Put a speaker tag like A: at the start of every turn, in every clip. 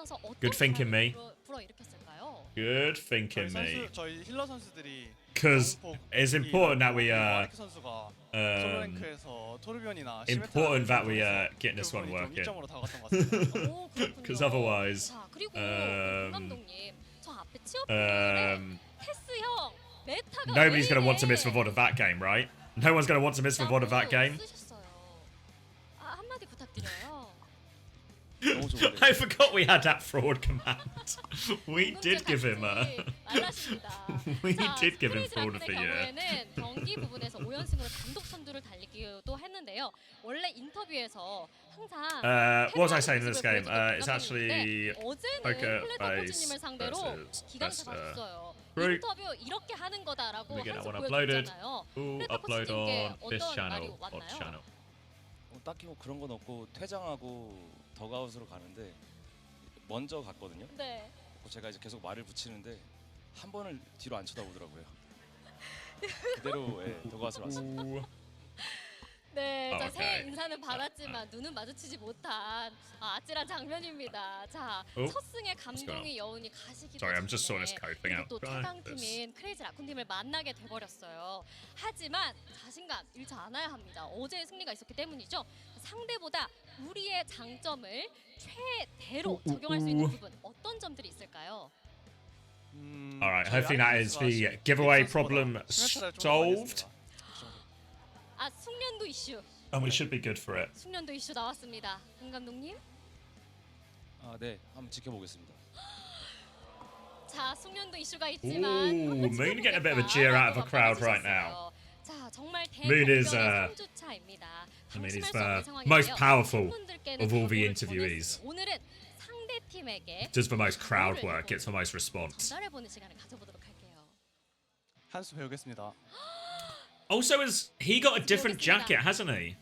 A: 선수 어떤
B: Good thinking, me.
A: 불어일으켰을까요?
B: Good thinking, me.
C: 저희 힐러 선수들이
B: Because it's important that we
C: 선수가 솔랭크에서 토르비언이나
B: important that we get this one
C: 좀
B: working.
C: 이점으로 다가갔던 것 같습니다.
A: 오, 그렇군요.
B: Because otherwise,
A: 자, 그리고 감독님, 저 앞에 치어플레이의 패스형 메타가
B: nobody's gonna want to miss the VOD of that game, right? No one's gonna want to miss the VOD of that game.
A: 아, 한마디 부탁드려요.
B: I forgot we had that fraud command. We did give him we did give him fraud of the year.
A: 경우에는 경기 부분에서 5연승으로 단독 선두를 달리기도 했는데요. 원래 인터뷰에서 항상
B: what was I saying in this game? It's actually
A: 어제는 플레이터코치님을 상대로 기강차 봤어요. 인터뷰 이렇게 하는 거다라고 항상 보여줬잖아요.
B: Upload on this
A: 어떤 말이
B: channel.
A: 왔나요?
D: 딱히 뭐 그런 건 없고 퇴장하고 덕아웃으로 가는데 먼저 갔거든요.
A: 네.
D: 제가 이제 계속 말을 붙이는데 한 번을 뒤로 안 쳐다보더라고요. 그대로 덕아웃으로 왔습니다.
A: 네, 자, 새해 인사는 받았지만 눈은 마주치지 못한 아찔한 장면입니다. 자, 첫 승의 감동의 여운이 가시기 때문에 또 최강팀인 크레이지 라쿤 팀을 만나게 돼버렸어요. 하지만 자신감 잃지 않아야 합니다. 어제의 승리가 있었기 때문이죠. 상대보다 우리의 장점을 최대로 적용할 수 있는 부분 어떤 점들이 있을까요?
B: Alright, hopefully that is the giveaway problem solved.
A: 아, 숙련도 이슈.
B: And we should be good for it.
A: 숙련도 이슈 나왔습니다. 홍 감독님.
D: 아, 네. 한번 지켜보겠습니다.
A: 자, 숙련도 이슈가 있지만
B: Moon getting a bit of a jeer out of the crowd right now.
A: 자, 정말
B: Moon is
A: 선두차입니다.
B: I mean, he's the most powerful of all the interviewees.
A: 오늘은 상대 팀에게
B: Does the most crowd work, gets the most response.
A: 전달해 보는 시간을 가져보도록 할게요.
C: 한 수 배우겠습니다.
B: Also, has he got a different jacket, hasn't he?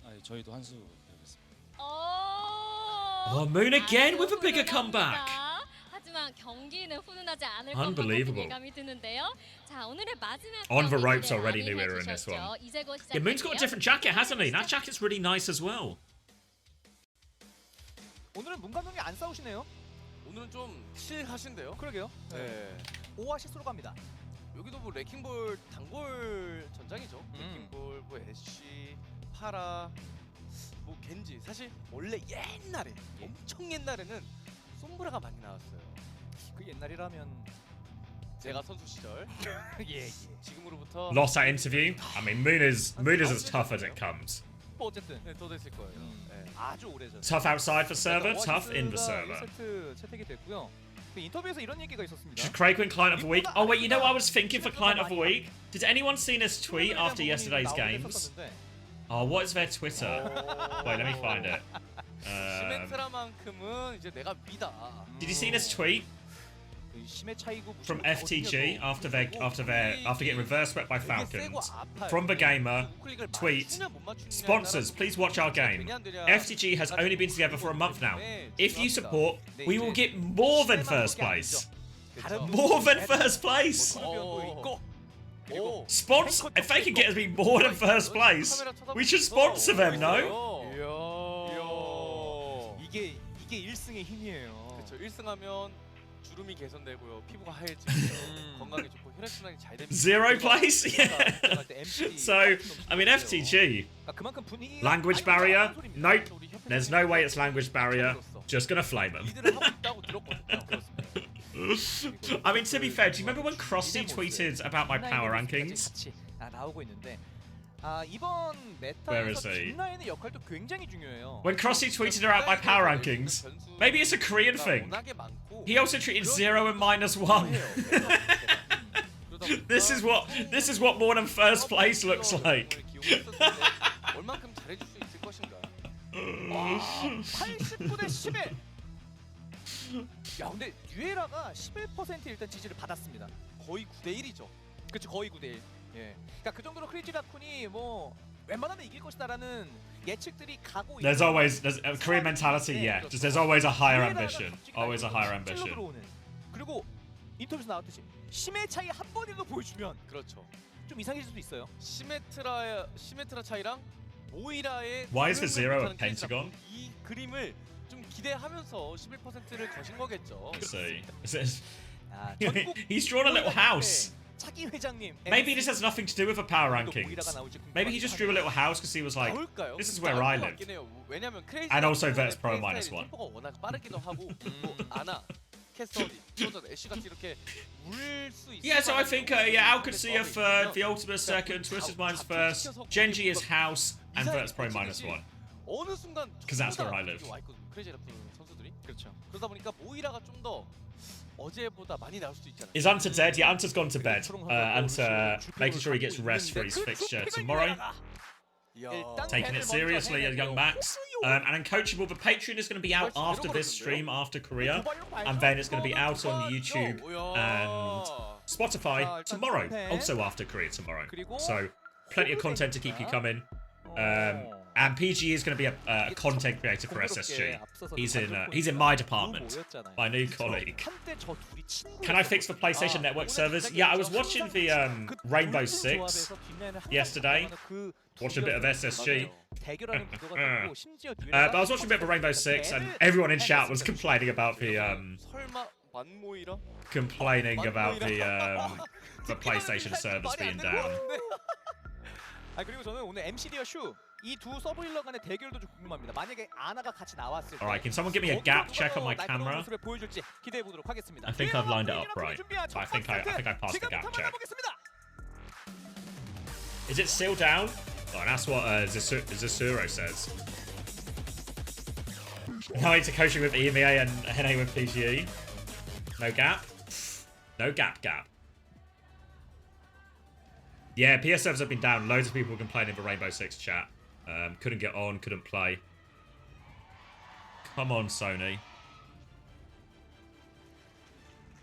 D: 아, 저희도 한 수 배우겠습니다.
A: Oh,
B: Moon again with a bigger comeback.
A: 하지만 경기는 훈훈하지 않을
B: Unbelievable.
A: 예감이 드는데요. 자, 오늘의 마지막
B: On the ropes already knew we were in this one. Yeah, Moon's got a different jacket, hasn't he? That jacket's really nice as well.
E: 오늘은 문 감독님 안 싸우시네요.
F: 오늘은 좀 칠하신데요?
E: 그러게요.
F: 네.
E: 오아시스로 갑니다.
F: 여기도 뭐 레킹볼 단골 전장이죠. 레킹볼, 뭐 애쉬, 파라, 뭐 겐지. 사실 원래 옛날에 엄청 옛날에는 솜브라가 많이 나왔어요.
E: 그 옛날이라면
F: 제가 선수 시절.
E: 예.
F: 지금으로부터
B: Lost that interview. I mean, Moon is as tough as it comes.
E: 뭐 어쨌든
F: 네, 더 됐을 거예요. 네.
E: 아주 오래전.
B: Tough outside for server, tough in the server.
E: 1세트 채택이 됐고요. 그 인터뷰에서 이런 얘기가 있었습니다.
B: Should Raccoon client of the week? Oh wait, you know what I was thinking for client of the week? Did anyone see this tweet after yesterday's games? Oh, what is their Twitter? Wait, let me find it.
F: 시멘트라만큼은 이제 내가 위다.
B: Did you see this tweet from FTG after getting reverse swept by Falcons? From the gamer, tweet, sponsors, please watch our game. FTG has only been together for a month now. If you support, we will get more than first place. More than first place. Sponsor. If they can get us be more than first place, we should sponsor them, no?
E: 이게 1승의 힘이에요.
F: 그렇죠. 1승하면 주름이 개선되고요. 피부가 하얘지고요. 건강에 좋고 혈액순환이 잘 됩니다.
B: Zero place? Yeah. So, I mean, FTG. Language barrier? Nope. There's no way it's language barrier. Just gonna flame them. I mean, to be fair, do you remember when Krusty tweeted about my power rankings?
E: 이번 메타에서 뒷라인의 역할도 굉장히 중요해요.
B: When Krusty tweeted about my power rankings, maybe it's a Korean thing. He also treated 0 and -1. This is what more than first place looks like.
F: 얼만큼 잘해줄 수 있을 것인가?
E: 89대 11. 야, 근데 뉴에라가 11% 일단 지지를 받았습니다.
F: 거의 9대 1이죠.
E: 그렇죠, 거의 9대 1. 예. 그러니까 그 정도로 크레이지 라쿤이 뭐 웬만하면 이길 것이다라는 예측들이 가고
B: There's always Korean mentality, yeah. Just there's always a higher ambition. Always a higher ambition.
E: 그리고 인터뷰에서 나왔듯이 심의 차이 한 번이라도 보여주면
F: 그렇죠.
E: 좀 이상해질 수도 있어요.
F: 시메트라 차이랑 모이라의
B: Why is the 0 a pentagon?
F: 이 그림을 좀 기대하면서 11%를 거신 거겠죠.
B: Let's see. It says
E: 아, 전국
B: he's drawn a little house.
E: 차기 회장님.
B: Maybe this has nothing to do with the power rankings. Maybe he just drew a little house because he was like,
F: 나올까요?
B: this is where I live.
F: 왜냐면 크레이지
B: And also Verts Pro -1.
F: 템포가 워낙 빠르기도 하고 또 아나, 캐서디, 소저, 애쉬 같이 이렇게 물수 있어.
B: Yeah, so I think yeah, Al could see a third, the Ultimate second, Twisted Minds first, Genji is house, and Verts Pro -1.
F: 어느 순간
B: 'Cause that's where I live.
F: 크레이지 라쿤 선수들이 그렇죠. 그러다 보니까 모이라가 좀 더 어제보다 많이 나올 수도 있잖아요.
B: Is Unter dead? Yeah, Unter's gone to bed. Unter making sure he gets rest for his fixture tomorrow. Taking it seriously as young Max. And uncoachable, the Patreon is going to be out after this stream, after Korea. And then it's going to be out on YouTube and Spotify tomorrow. Also after Korea tomorrow. So, plenty of content to keep you coming. And PG is going to be a content creator for SSG. He's in my department, my new colleague. Can I fix the PlayStation Network servers? Yeah, I was watching the Rainbow Six yesterday. Watched a bit of SSG. But I was watching a bit of Rainbow Six, and everyone in chat was complaining about the PlayStation servers being down.
E: 아 그리고 저는 오늘 MCD와 슈 이 두 서브힐러 간의 대결도 좀 궁금합니다. 만약에 아나가 같이 나왔을 때
B: Alright, can someone give me a gap check on my camera?
E: 모습을 보여줄지 기대해 보도록 하겠습니다.
B: I think I've lined it up right. I think I passed the gap check. Is it still down? Oh, that's what Zasuro says. Now into coaching with EMEA and NA with PGE. No gap? No gap. Yeah, PS servers have been down. Loads of people were complaining in the Rainbow Six chat. Couldn't get on, couldn't play. Come on, Sony.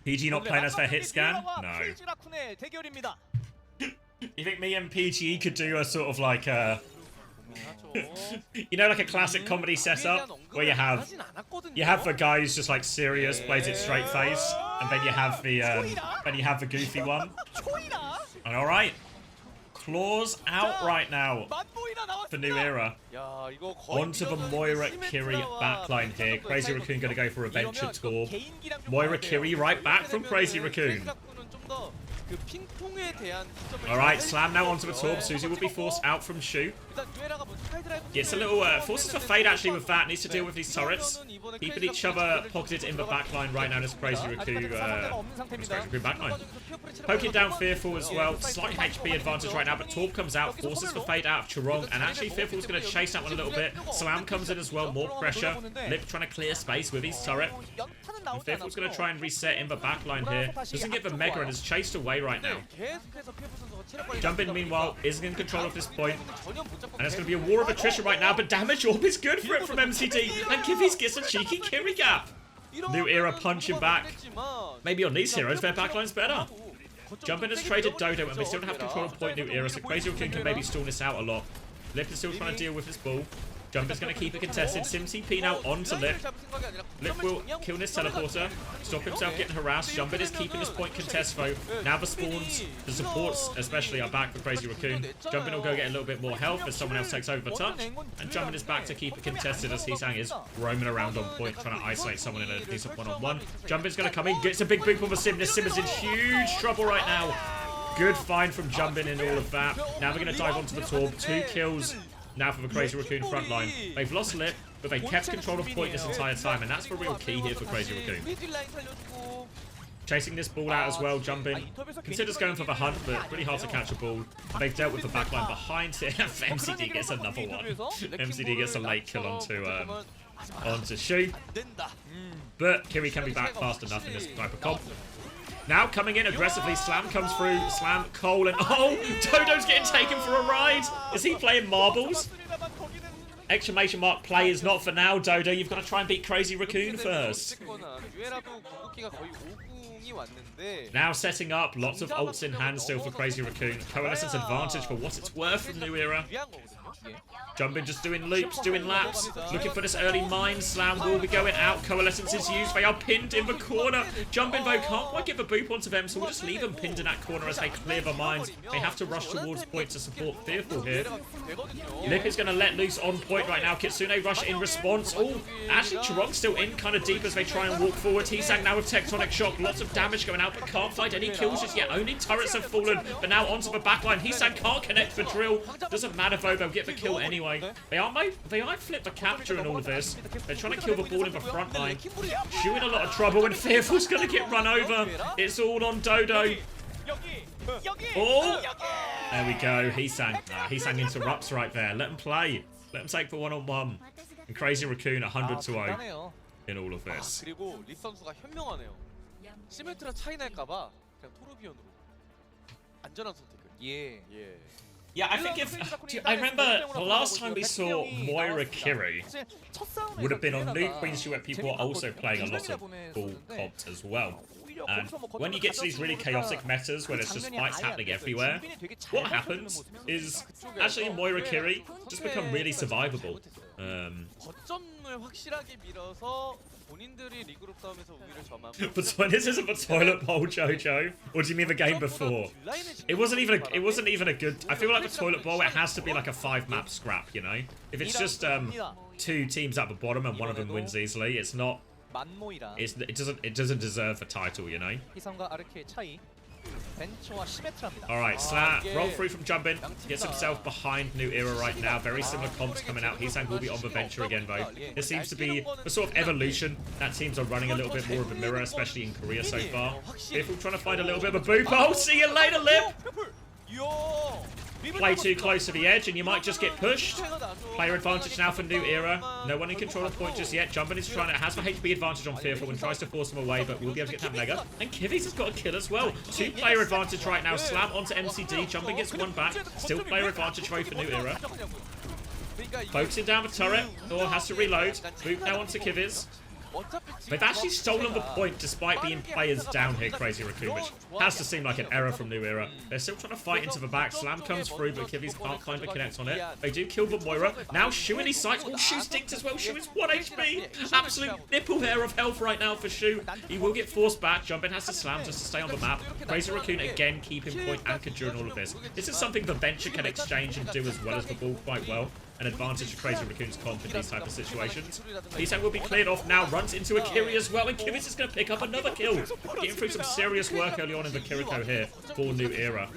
B: PG not playing as their hit scan? No. You think me and PG could do a sort of like a... you know, like a classic comedy setup? Where you have the guy who's just like serious, plays it straight face, and then you have the goofy one. And alright. Claws out right now for New Era. Onto the Moira Kiri backline here. Crazy Raccoon going to go for a Venture Tour. Moira Kiri right back from Crazy Raccoon. Alright, Slam now onto the Torb. Susie will be forced out from Shu. Gets a little forces for fade actually with that. Needs to deal with these turrets. Keeping each other pocketed in the backline right now as Crazy Raccoon backline. Poking down Fearful as well. Slight HP advantage right now, but Torb comes out, forces the fade out of Chirong, and actually Fearful's going to chase that one a little bit. Slam comes in as well, more pressure. Lip trying to clear space with his turret. And Fearful's going to try and reset in the backline here. Doesn't get the Mega and is chased away right now. Jumpin, meanwhile, isn't in control at this point. And it's going to be a war of attrition right now, but damage orb is good for it from MCD. And Kivvy's gets a cheeky Kiri gap. New Era punching back. Maybe on these heroes, their backline's better. Jumpin has traded Dodo, and they still don't have control of point New Era, so Crazy Raccoon can maybe stall this out a lot. Lip is still trying to deal with this ball. Jumpin's going to keep it contested. Sim TP now onto Lip. Lip will kill this teleporter. Stop himself getting harassed. Jumpin is keeping this point contest though. Now the spawns, the supports especially are back for Crazy Raccoon. Jumpin will go get a little bit more health as someone else takes over the touch. And Jumpin is back to keep it contested as Hisang is roaming around on point trying to isolate someone in a decent one-on-one. Jumpin's going to come in, gets a big boom from the Sim. This Sim is in huge trouble right now. Good find from Jumpin in all of that. Now we're going to dive onto the Torb. 2 kills. Now for the Crazy Raccoon front line. They've lost Lip, but they kept control of point this entire time, and that's the real key here for Crazy Raccoon. Chasing this ball out as well, Jumpin. Considers going for the hunt, but really hard to catch a ball. They've dealt with the backline behind it. MCD gets another one. MCD gets a late kill onto Shu. But Kiri can be back fast enough in this type of comp. Now coming in aggressively, Slam comes through, Slam, Cole, and oh, Dodo's getting taken for a ride. Is he playing marbles? Exclamation mark, play is not for now, Dodo. You've got to try and beat Crazy Raccoon first.
F: 뉴에라도 궁극기가 거의 5궁이 왔는데
B: Now setting up, lots of ults in hand still for Crazy Raccoon. Coalescence advantage for what it's worth from New Era.
F: 유리한 거거든요.
B: Jumpin just doing loops, doing laps, looking for this early mind slam. Will be going out. Coalescence is used. They are pinned in the corner. Jumpin though can't quite get the boop onto them, so we'll just leave them pinned in that corner as they clear the mines. They have to rush towards point to support Fearful here. Lip is going to let loose on point right now. Kitsune rush in response. Oh, actually Chirog's still in kind of deep as they try and walk forward. Heesang now with Tectonic Shock. Lots of damage going out, but can't find any kills just yet. Only turrets have fallen, but now onto the backline. Heesang can't connect the drill. Doesn't matter though, they'll get the kill anyway. They might flip the capture in all of this. They're trying to kill the ball in the front line. Shu in a lot of trouble, and Fearful's going to get run over. It's all on Dodo. Oh! There we go. Heesang. Heesang interrupts right there. Let him play. Let him take the one-on-one. And Crazy Raccoon 100-0 in all of this.
F: 그리고 립 선수가 현명하네요. 시메트라 차이 날까봐 그냥 토르비언으로 안전한 선택을. 예.
B: Yeah, I think I remember the last time we saw Moira Kiri would have been on New Queens where people are also playing a lot of full comps as well. And when you get to these really chaotic metas where there's just fights happening everywhere, what happens is actually Moira Kiri just become really survivable.
F: 거점을 확실하게 밀어서 본인들이 리그룹 싸움에서 우위를 점하고.
B: But this isn't the toilet bowl, Jojo. Or do you mean the game before? It wasn't even a good. I feel like the toilet bowl. It has to be like a 5-map scrap, you know. If it's just 2 teams at the bottom and one of them wins easily, it's not. It doesn't deserve the title, you know. Alright, Slat, roll through from Jumpin. Gets himself behind New Era right now. Very similar comps coming out. Heesang will be on the Venture again, though. This seems to be the sort of evolution that teams are running a little bit more of a mirror, especially in Korea so far. Fearful trying to find a little bit of a boop. Oh, see you later, Lip! Play too close to the edge and you might just get pushed. Player advantage now for New Era. No one in control of point just yet. Jumpin is trying to has the HP advantage on Fearful and tries to force him away, but we'll be able to get that Mega. And Kivis has got a kill as well. 2 player advantage right now. Slam onto MCD. Jumpin gets 1 back. Still player advantage though for New Era. Focusing down the turret. Thor has to reload. Boop now onto Kivis. They've actually stolen the point despite being players down here, Crazy Raccoon, which has to seem like an error from New Era. They're still trying to fight into the back. Slam comes through, but Kivis can't find the connect on it. They do kill the Moira. Now Shu in his sights. Oh, Shu's dinked as well. Shu is 1 HP. Absolute nipple hair of health right now for Shu. He will get forced back. Jumpin has to slam just to stay on the map. Crazy Raccoon again keeping point anchored during all of this. This is something the Venture can exchange and do as well as the ball quite well. An advantage for Crazy Raccoon's comp in these type of situations. Heesang will be cleared off now, runs into a Kiri as well, and Kivis is going to pick up another kill. Getting through some serious work early on in the Kiriko here for New Era.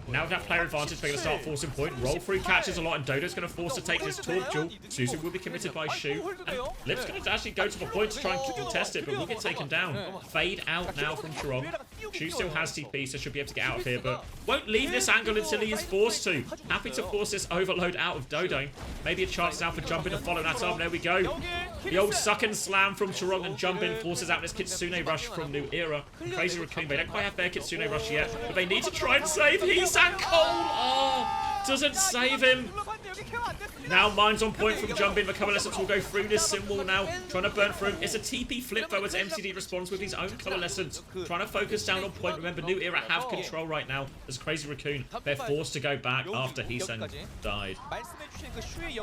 B: Now with that player advantage, they're going to start forcing point. Roll through catches a lot, and Dodo's going to force to take this Torp duel. Suzu will be committed by Shu. And Lip's going to actually go to the point to try and contest it, but will get taken down. Fade out now from Chirog. Shu still has TP, so should be able to get out of here, but won't leave this angle until he is forced to. Happy to force this overload out of Dodo. Maybe a chance now for Jumpin to follow that up. There we go. The old suck and slam from Chirog, and Jumpin forces out this Kitsune rush from New Era. And Crazy Raccoon, they don't quite have their Kitsune rush yet, but they need to try and save Heesang Cole. Oh, doesn't save him. Now mines on point from Jumpin. The Coalescence will go through this symbol now, trying to burn through. It's a TP flip though as MCD responds with his own Coalescence. Trying to focus down on point. Remember, New Era have control right now as Crazy Raccoon. They're forced to go back after Heesang died.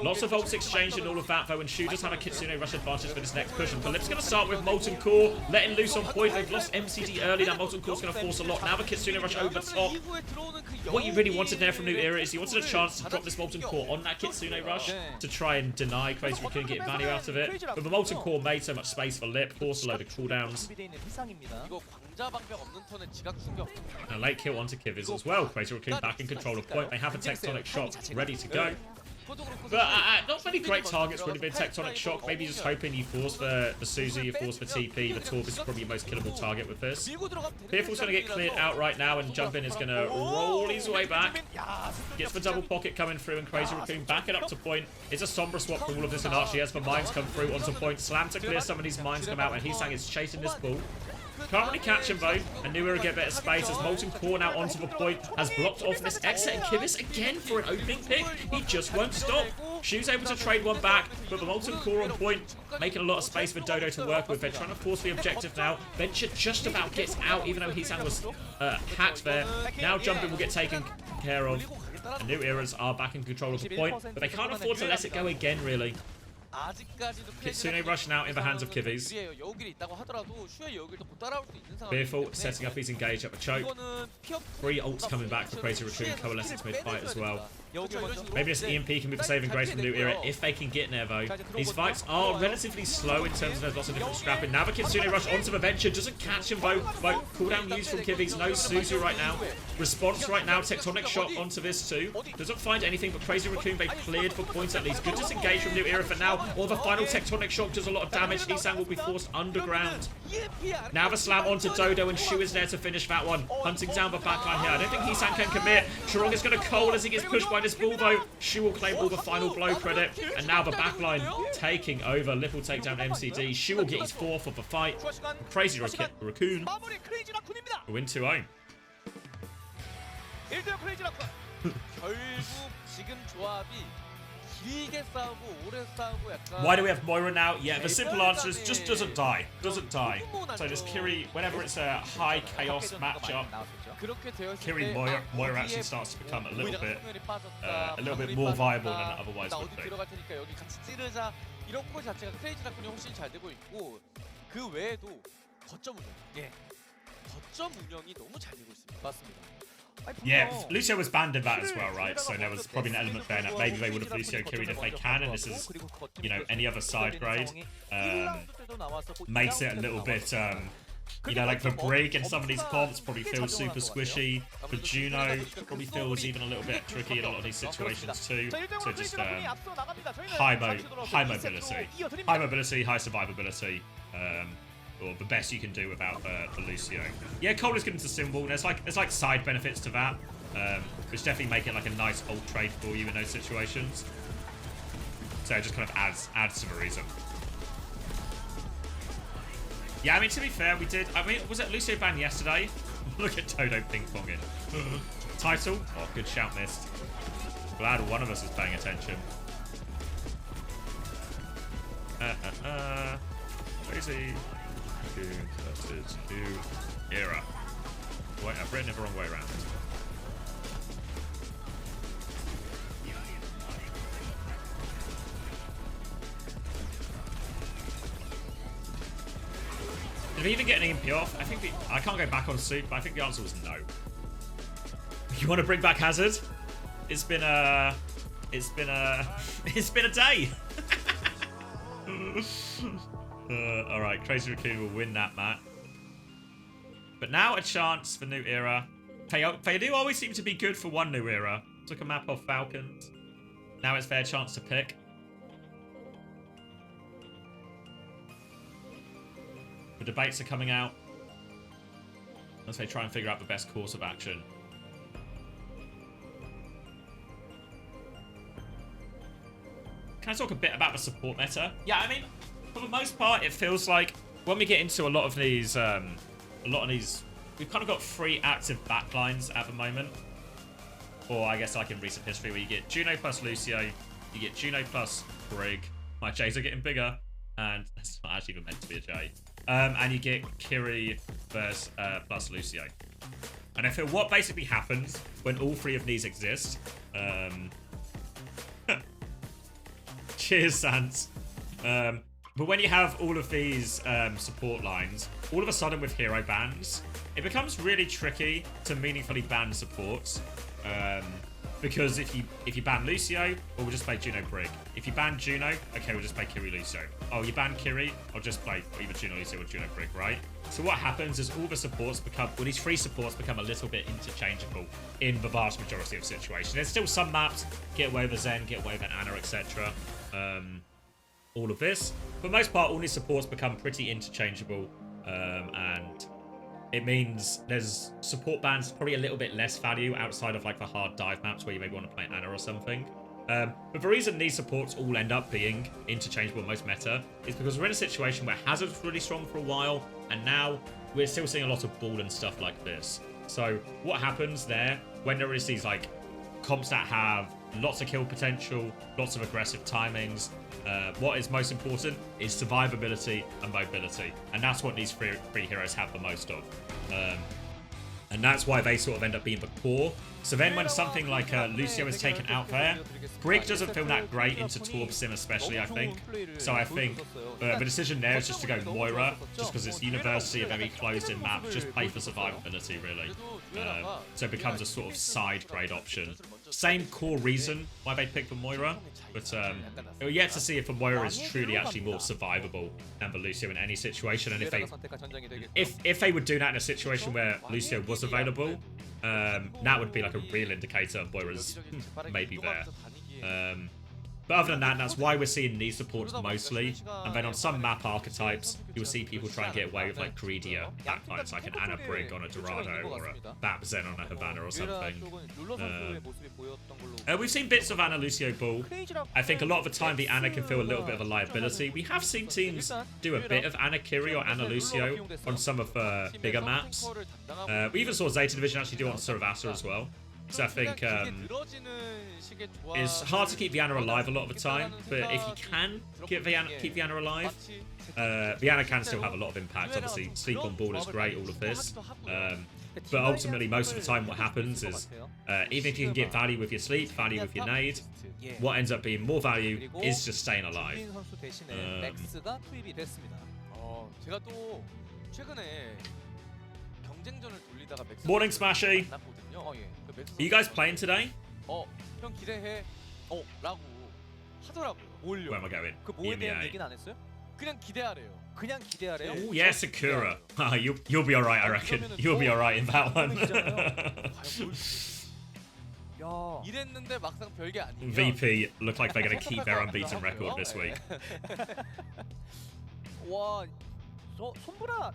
B: Lots of ults exchanged and all of that though, and Shu does have a Kitsune rush advantage for this next push. And Philip's going to start with Molten Core, letting loose on point. They've lost MCD early. That Molten Core's going to force a lot. Now the Kitsune rush over top. What you really wanted there from New Era is you wanted a chance to drop this Molten Core on that Kitsune rush to try and deny Crazy Raccoon getting value out of it. But the Molten Core made so much space for Lip, forced a load of cooldowns. And a late kill onto Kivis as well. Crazy Raccoon back in control of point. They have a Tectonic Shock ready to go. But not many great targets would have been Tectonic Shock. Maybe just hoping you force the Suzu, you force the TP. The Torb is probably your most killable target with this. Fearful's going to get cleared out right now, and Jumpin is going to roll his way back. Gets the double pocket coming through, and Crazy Raccoon back it up to point. It's a Sombra swap for all of this, and Archie as the mines come through onto point. Slam to clear some of these mines come out, and Heesang is chasing this ball. Can't really catch him though, and New Era get better space as Molten Core now onto the point has blocked off this exit, and Kivis again for an opening pick. He just won't stop. She was able to trade one back, but the Molten Core on point, making a lot of space for Dodo to work with. They're trying to force the objective now. Venture just about gets out, even though Heesan was hacked there. Now jumping will get taken care of. And New Eras are back in control of the point, but they can't afford to let it go again, really. Kitsune rushing out in the hands of Kivis. Fearful setting up his engage up a choke. 3 ults coming back for Crazy Raccoon, coalescence mid-fight as well. Maybe this EMP can be the saving grace from New Era if they can get there though. These fights are relatively slow in terms of there's lots of different scrapping. Now the Kitsune rush onto the Venture, doesn't catch him though. Cooldown used from Kivis, no Suzu right now. Response right now, Tectonic shot onto this too. Doesn't find anything, but Crazy Raccoon, they cleared for points at least. Good disengage from New Era for now. Or the final Tectonic shock does a lot of damage. Heesan will be forced underground. Now the slam onto Dodo, and Shu is there to finish that one. Hunting down the backline here. I don't think Heesan can commit. Chirong is going to coal as he gets pushed by this bull though. Shu will claim all the final blow credit. And now the backline taking over. Lip will take down MCD. Shu will get his 4th of the fight. Crazy Raccoon will win 2-0. Why do we have Moira now? Yeah, the simple answer is just doesn't die. Doesn't die. So does Kiri, whenever it's a high chaos matchup, Kiri Moira actually starts to become a little bit more viable than it otherwise would be. Yeah, Lucio was banned in that as well, right? So there was probably an element there that maybe they would have Lucio carried if they can, and this is, you know, any other side grade. Makes it a little bit, you know, like for Brig and some of these comps probably feels super squishy. For Juno, probably feels even a little bit tricky in a lot of these situations too. So just high mobility, high survivability. Or the best you can do without for Lucio. Yeah, Cole is getting to symbol. There's like side benefits to that, which definitely make it like a nice ult trade for you in those situations. So it just kind of adds to the reason. Yeah, I mean, to be fair, we did. I mean, was it Lucio ban yesterday? Look at Dodo ping ponging. Title? Oh, good shout, missed. Glad one of us is paying attention. Crazy. Versus New Era. Wait, I've written it the wrong way around. Did we even get an EMP off? I think I can't go back on Soup, but I think the answer was no. You want to bring back Hazard? It's been a day. Alright, Crazy Raccoon will win that match. But now a chance for New Era. They do always seem to be good for one New Era. Took a map off Falcons. Now it's their chance to pick. The debates are coming out as they try and figure out the best course of action. Can I talk a bit about the support meta? Yeah, I mean, for the most part, it feels like when we get into a lot of these, we've kind of got 3 active backlines at the moment. Or I guess like in recent history, where you get Juno plus Lucio, you get Juno plus Brig. My J's are getting bigger, and it's not actually even meant to be a J. And you get Kiri versus plus Lucio. And I feel what basically happens when all 3 of these exist. Cheers, Sans. But when you have all of these support lines, all of a sudden with hero bans, it becomes really tricky to meaningfully ban supports. Because if you ban Lucio, well, we'll just play Juno Brig. If you ban Juno, okay, we'll just play Kiri Lucio. Oh, you ban Kiri, I'll just play either Juno Lucio or Juno Brig, right? So what happens is all the supports become, well, these 3 supports become a little bit interchangeable in the vast majority of situations. There's still some maps, get away with Zen, get away with Ana, etc. All of this. For the most part, all these supports become pretty interchangeable, and it means there's support bans probably a little bit less value outside of like the hard dive maps where you maybe want to play Ana or something. But the reason these supports all end up being interchangeable most meta is because we're in a situation where Hazard's really strong for a while, and now we're still seeing a lot of ball and stuff like this. So what happens there when there is these like comps that have lots of kill potential, lots of aggressive timings. What is most important is survivability and mobility, and that's what these three heroes have the most of. And that's why they sort of end up being the core. So then when something like Lucio is taken out there, Brig doesn't feel that great into Torb Sim especially, I think. So I think the decision there is just to go Moira, just because it's University, a very closed-in map, just play for survivability, really. So it becomes a sort of side grade option. Same core reason why they picked the Moira, but we're yet to see if the Moira is truly actually more survivable than the Lucio in any situation, and if they would do that in a situation where Lucio was available, that would be like a real indicator of Moira's maybe there. But other than that, that's why we're seeing these supports mostly. And then on some map archetypes, you'll see people try and get away with like greedier backfights, like an Ana Brig on a Dorado or a Bap Zen on a Havana or something. We've seen bits of Ana Lucio Ball. I think a lot of the time the Ana can feel a little bit of a liability. We have seen teams do a bit of Ana Kiri or Ana Lucio on some of the bigger maps. We even saw Zeta Division actually do it on Suravasa as well. So I think it's hard to keep the Ana alive a lot of the time, but if you can keep the Ana alive, the Ana can still have a lot of impact. Obviously, sleep on ball is great, all of this. But ultimately, most of the time what happens is, even if you can get value with your sleep, value with your nade, what ends up being more value is just staying alive. Morning, Smashy! Are you guys playing today?
F: 형 기대해. 라고 하더라고요.
B: Where am I going?
E: 그 뭐에 대한 얘기는 안 했어요?
F: 그냥 기대하래요.
E: 그냥 기대하래요?
B: Oh yeah, Sakura. You'll be alright, I reckon. You'll be alright in that one.
F: 이랬는데 막상 별게 아니에요.
B: VP look like they're going to keep their unbeaten record this week.
E: 와, 손브라.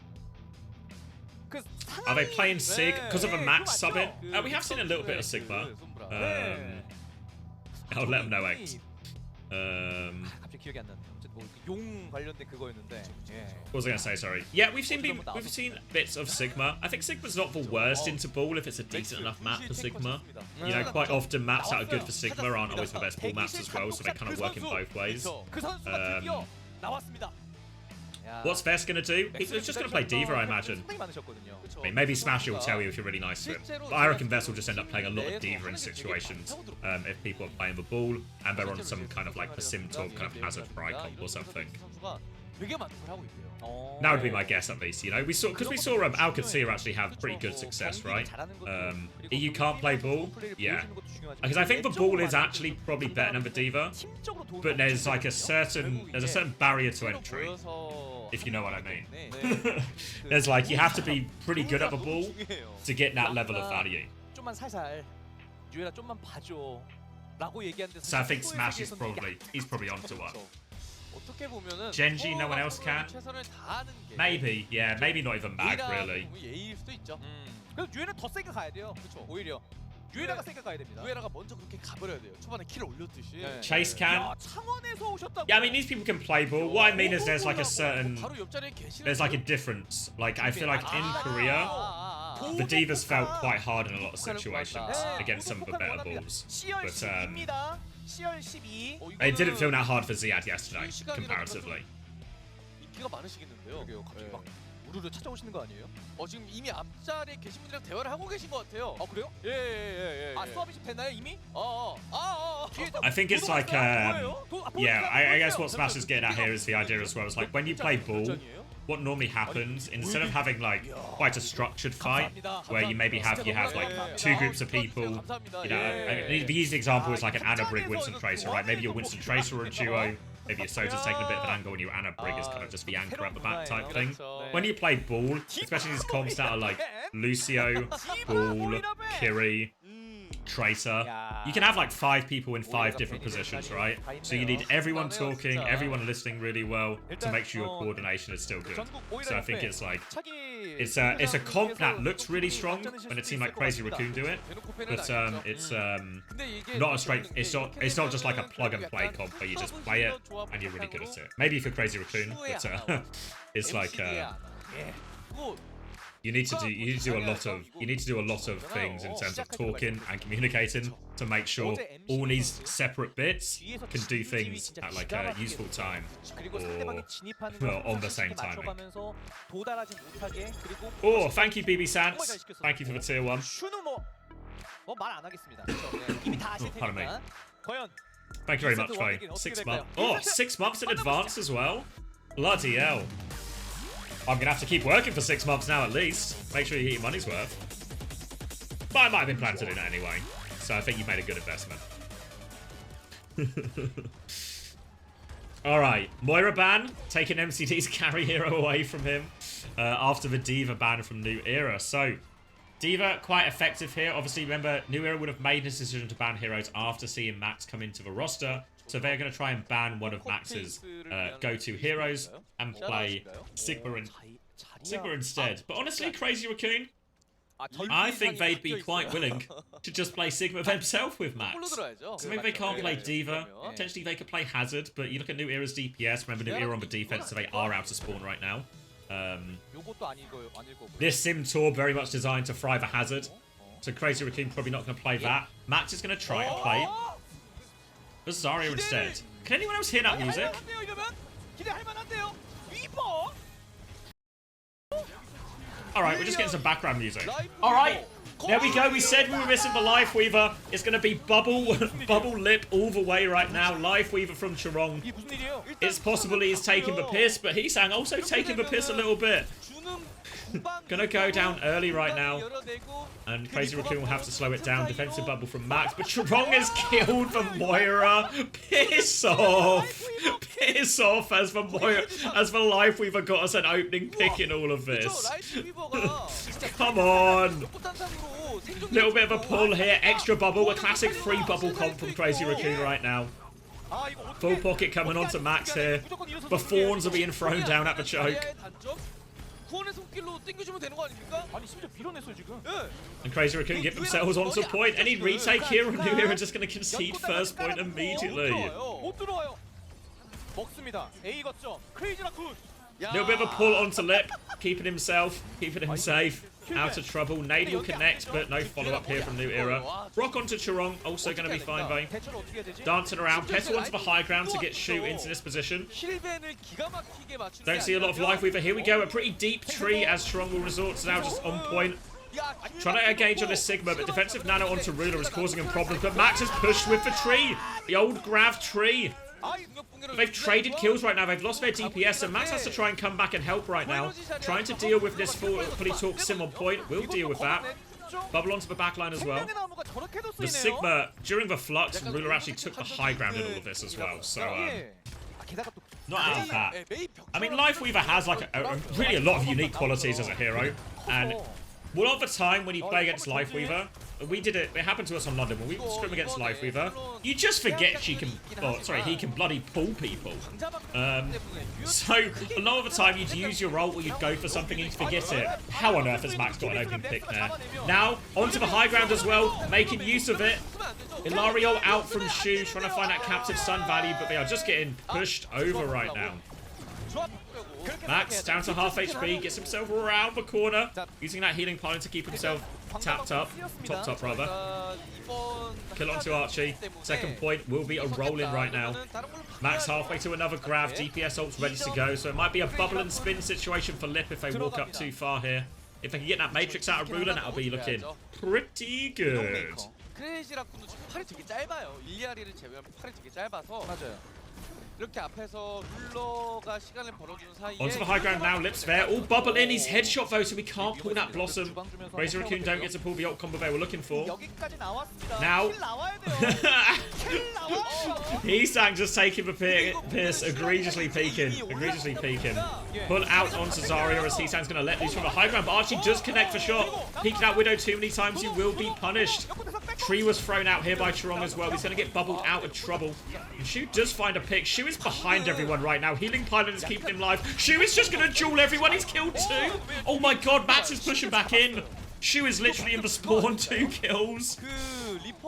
B: Are they playing Sig because of a max subbing? We have seen a little bit of Sigma. I'll let them know, X.
E: 갑자기 기억이 안 나네요. 용 관련된 그거였는데.
B: What was I going to say? Sorry. Yeah, we've seen bits of Sigma. I think Sigma's not the worst into ball if it's a decent enough map for Sigma. You know, quite often maps that are good for Sigma aren't always the best ball maps as well, so they kind of work in both ways. What's Vest going to do? He's just going to play D.Va, I imagine. I mean, maybe Smashy will tell you if you're really nice to him. But I reckon Vest will just end up playing a lot of D.Va in situations if people are playing the ball and they're on some kind of like Sim Talk kind of hazard fry comp or something. That would be my guess at least, you know. We saw OWCS actually have pretty good success, right? EU can't play ball, yeah. Because I think the ball is actually probably better than the D.Va, but there's like a certain barrier to entry, if you know what I mean. There's like you have to be pretty good at the ball to get that level of value. So I think Smash is probably onto one. Genji, no one else can? Maybe, yeah, maybe not even Mag, really.
E: 그래서 유에는 더 세게 가야 돼요. 오히려 유에라가 세게 가야 됩니다.
F: 유에라가 먼저 그렇게 가버려야 돼요. 초반에 킬을 올렸듯이.
B: Chase can.
E: 창원에서 오셨다고.
B: Yeah, I mean these people can play ball. What I mean is there's like a difference. Like I feel like in Korea, the D.Vas felt quite hard in a lot of situations against some of the better balls. But it didn't feel that hard for Ziad yesterday, comparatively.
F: 인기가 많으시겠는데요.
E: 갑자기 막 우르르 찾아오시는 거 아니에요?
F: 지금 이미 앞자리에 계신 분들이랑 대화를 하고 계신 것 같아요.
E: 그래요?
F: 예.
E: 수업이 됐나요 이미?
B: I think it's like yeah, I guess what Smash is getting at here is the idea as well. It's like when you play ball, what normally happens, instead of having like quite a structured fight where you maybe have like two groups of people, you know, the easy example is like an Ana Brig Winston Tracer, right? Maybe your Winston Tracer or a duo, maybe your Sota's taking a bit of an angle and your Ana Brig is kind of just the anchor at the back type thing. When you play ball, especially these comps that are like Lucio, Ball, Kiri, Tracer, you can have like 5 people in 5 different positions, right? So you need everyone talking, everyone listening really well to make sure your coordination is still good. So I think it's like it's a comp that looks really strong when a team like Crazy Raccoon do it, but it's not a straight. It's not just like a plug and play comp where you just play it and you're really good at it. Maybe for Crazy Raccoon, but it's like You need to do a lot of things in terms of talking and communicating to make sure all these separate bits can do things at like a useful time or on the same timing. Oh, thank you, BB Sans. Thank you for the tier 1. Pardon me. Thank you very much, Faye. 6 months. Oh, 6 months in advance as well? Bloody hell. I'm going to have to keep working for 6 months now at least. Make sure you get your money's worth. But I might have been planning to do that anyway. So I think you made a good investment. Alright, Moira ban. Taking MCD's carry hero away from him after the D.Va ban from New Era. So, D.Va quite effective here. Obviously, remember, New Era would have made this decision to ban heroes after seeing Max come into the roster. So they're going to try and ban one of Max's go-to heroes and play Sigma instead. But honestly, Crazy Raccoon, I think they'd be quite willing to just play Sigma themselves with Max. So maybe they can't play D.Va. Potentially they could play Hazard, but you look at New Era's DPS. Remember, New Era on the defense, so they are out of spawn right now. This Sim Tour very much designed to thrive a Hazard. So Crazy Raccoon probably not going to play that. Max is going to try and play Zarya instead. Can anyone else hear that music? Alright, we're just getting some background music. Alright, there we go. We said we were missing the Life Weaver. It's going to be Bubble Lip all the way right now. Life Weaver from Chorong. It's possible he's taking the piss, but he's also taking the piss a little bit. Gonna go down early right now. And Crazy Raccoon will have to slow it down. Defensive bubble from Max. But Chorong is killed for Moira. Piss off. Piss off as the Life Weaver got us an opening pick in all of this. Come on. Little bit of a pull here. Extra bubble. A classic free bubble comp from Crazy Raccoon right now. Full pocket coming on to Max here. The Fawns are being thrown down at the choke. And Crazy Raccoon get themselves onto a point. Any retake here, or New Era just going to concede first point immediately. Little bit of a pull onto Lip, keeping him safe. Out of trouble. Nady will connect, but no follow-up here from New Era. Rock onto Chorong, also going to be fine, though. Dancing around. Petal onto the high ground to get Shu into this position. Don't see a lot of Life Weaver. Here we go. A pretty deep tree as Chorong will resort to now just on point. Trying to engage on this Sigma, but defensive nano onto Ruler is causing him problems. But Max is pushed with the tree. The old Grav tree. They've traded kills right now. They've lost their DPS, and Max has to try and come back and help right now. Trying to deal with this fully talk Sim on point. We'll deal with that. Bubble onto the backline as well. The Sigma, during the flux, Ruler actually took the high ground in all of this as well. So, not out of that. I mean, Life Weaver has like really a lot of unique qualities as a hero. And a lot of the time when you play against Life Weaver, we did it happened to us on London when we scrim against Life Weaver, you just forget he can bloody pull people. So a lot of the time you'd use your ult or you'd go for something and you'd forget it. How on earth has Max got an opening pick there? Now onto the high ground as well, making use of it. Ilario out from Shu, trying to find that captive Sun value, but they are just getting pushed over right now. Max down to half HP, gets himself around the corner, using that healing pylon to keep himself topped up rather. Kill onto Archie. Second point will be a roll-in right now. Max halfway to another Grav. DPS ult's ready to go, so it might be a bubble and spin situation for Lip if they walk up too far here. If they can get that Matrix out of Ruler, that'll be looking pretty good. Onto the high ground now, Lip's there. All bubble in, he's headshot though, so we can't pull that Blossom. Crazy Raccoon don't get to pull the ult combo they were looking for. Now, Heesang just taking the piss, egregiously peeking. Pull out onto Zarya as Heesang's going to let loose from the high ground, but Archie does connect for shot. Peeking out Widow too many times, you will be punished. Tree was thrown out here by Chorong as well. He's going to get bubbled out of trouble. And Shu does find a pick. Shu is behind everyone right now. Healing Pylon is keeping him live. Shu is just going to duel everyone. He's killed two. Oh my god, Max is pushing back in. Shu is literally in the spawn, 2 kills.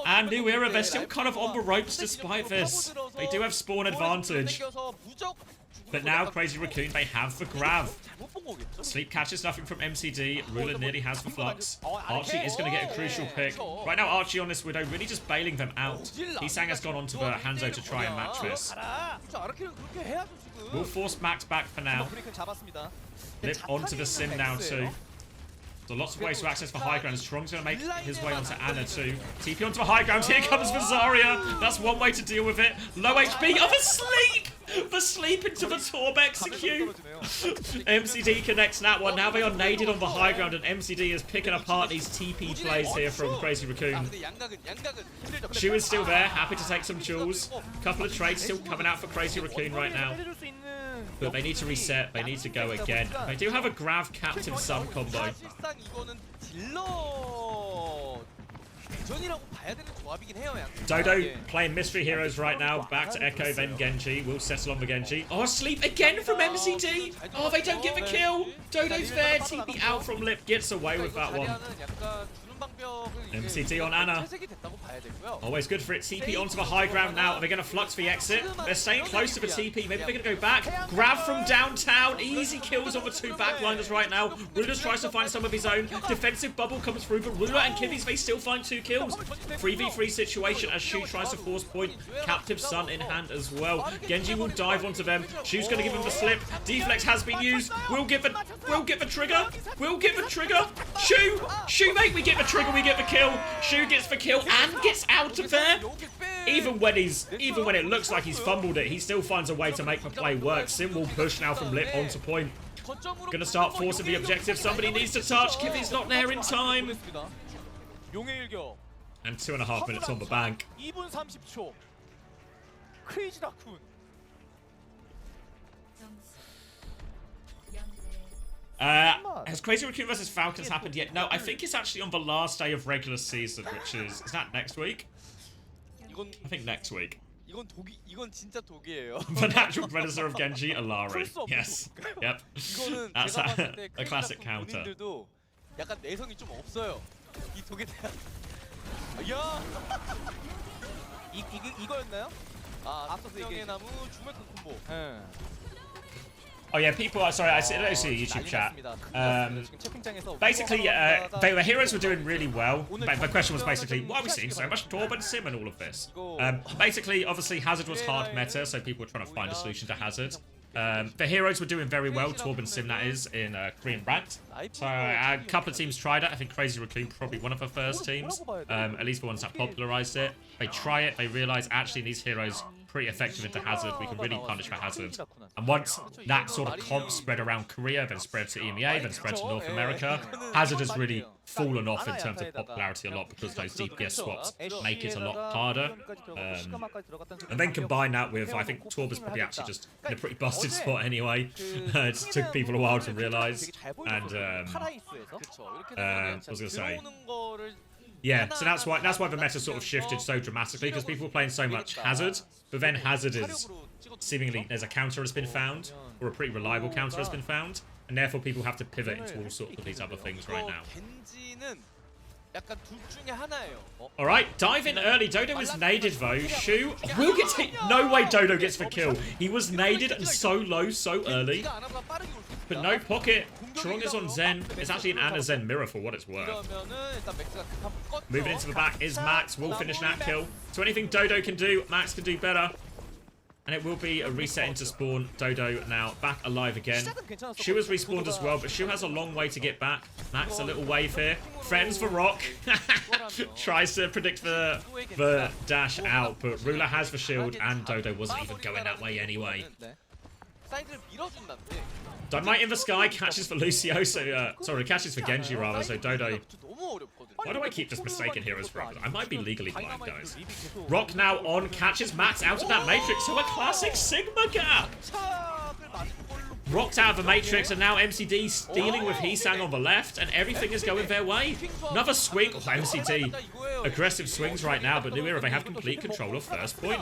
B: And New Era, they're still kind of on the ropes despite this. They do have spawn advantage. But now Crazy Raccoon, they have the grab.
F: 잘못 본 거겠죠?
B: Sleep catches nothing from MCD. Ruler nearly has the flux. Archie is going to get a crucial pick. Right now, Archie on this Widow really just bailing them out. Hisang has gone onto the Hanzo to try and match this.
F: 아라키는 그렇게 해야죠 지금.
B: We'll force Max back for now.
E: 브레이크는 잡았습니다.
B: Lip onto the Sim now too. So lots of ways to access for high ground. Strong's going to make his way onto Anna too. TP onto the high ground. Here comes Vazaria. That's one way to deal with it. Low HP. Oh, the sleep! The sleep into the Torb execute. MCD connects that one. Now they are naded on the high ground, and MCD is picking apart these TP plays here from Crazy Raccoon. Shu is still there, happy to take some jewels. Couple of trades still coming out for Crazy Raccoon right now. But they need to reset, they need to go again. They do have a Grav Captive Sun combo.
F: 사실상 이거는 딜러 대전이라고 봐야 되는 조합이긴 해요.
B: Dodo playing Mystery Heroes right now. Back to Echo, then Genji. We'll settle on the Genji. Oh, sleep again from MCD. Oh, they don't get the kill. Dodo's there. TP out from Lip. Gets away with that one. MCD on Anna. Always good for it. TP onto the high ground now. Are they going to flux the exit? They're staying close to the TP. Maybe they're going to go back. Grab from downtown. Easy kills on the two backliners right now. Ruler tries to find some of his own. Defensive bubble comes through, but Ruler and Kivi's they still find 2 kills. 3v3 situation as Shu tries to force point. Captive Sun in hand as well. Genji will dive onto them. Shu's going to give him the slip. Deflex has been used. We'll give the trigger. We'll give the trigger. Shu, mate, we get the trigger, we get the kill. Shu gets the kill and gets out of there. Even when it looks like he's fumbled it, he still finds a way to make the play work. Sim will push now from Lip onto point. Gonna start forcing the objective. Somebody needs to touch. Kivi's not there in time. And 2.5 minutes on the bank.
E: 2분 30초. 크레이지 라쿤.
B: Has Crazy Raccoon versus Falcons happened yet? No, I think it's actually on the last day of regular season, which is that next week? I think next week.
F: 이건 진짜 독이에요.
B: The natural predator of Genji, Alari. Yes. Yep. That's a classic counter.
F: 본인들도 약간 내성이 좀 없어요. 이 독에 대한. 야!
E: 이거였나요?
F: 앞서 명의 나무 주메크 콤보.
B: Oh yeah, people are sorry. I see the YouTube chat. Basically, the heroes were doing really well. But the question was basically, why are we seeing so much Torb and Sim and all of this? Basically, obviously, Hazard was hard meta, so people were trying to find a solution to Hazard. The heroes were doing very well, Torb and Sim that is, in Korean ranked. So a couple of teams tried it. I think Crazy Raccoon probably one of the first teams, at least the ones that popularized it. They try it, they realize actually these heroes pretty effective into Hazard. We can really punish for Hazard. And once that sort of comp spread around Korea, then spread to EMEA, then spread to North America, Hazard has really fallen off in terms of popularity a lot because those DPS swaps make it a lot harder. And then combine that with, I think Torb is probably actually just in a pretty busted spot anyway. It just took people a while to realize. And I was going to say, yeah, so that's why the meta sort of shifted so dramatically because people were playing so much Hazard, but then Hazard is seemingly there's a counter has been found, or a pretty reliable counter has been found, and therefore people have to pivot into all sorts of these other things right now. Alright, dive in early. Dodo is naded though. Shu will get hit. No way Dodo gets the kill. He was naded and so low so early. But no pocket. Trong is on Zen. It's actually an Anna Zen mirror for what it's worth. Moving into the back is Max. Will finish that kill. So anything Dodo can do, Max can do better. And it will be a reset into spawn. Dodo now back alive again. Shu has respawned as well, but Shu has a long way to get back. Max a little wave here. Threatens for Rock. Tries to predict the dash out, but Ruler has the shield, and Dodo wasn't even going that way anyway. Dynamite in the sky catches for Lucio, so sorry, catches for Genji rather, so Dodo. Why do I keep just mistaking heroes for others? I might be legally blind, guys. Rock now on, catches Max out of that Matrix, so a classic Sigma gap! Rocked out of the Matrix, and now MCD dealing with Hisang on the left, and everything is going their way. Another swing. Oh, MCD. Aggressive swings right now, but New Era, they have complete control of first point.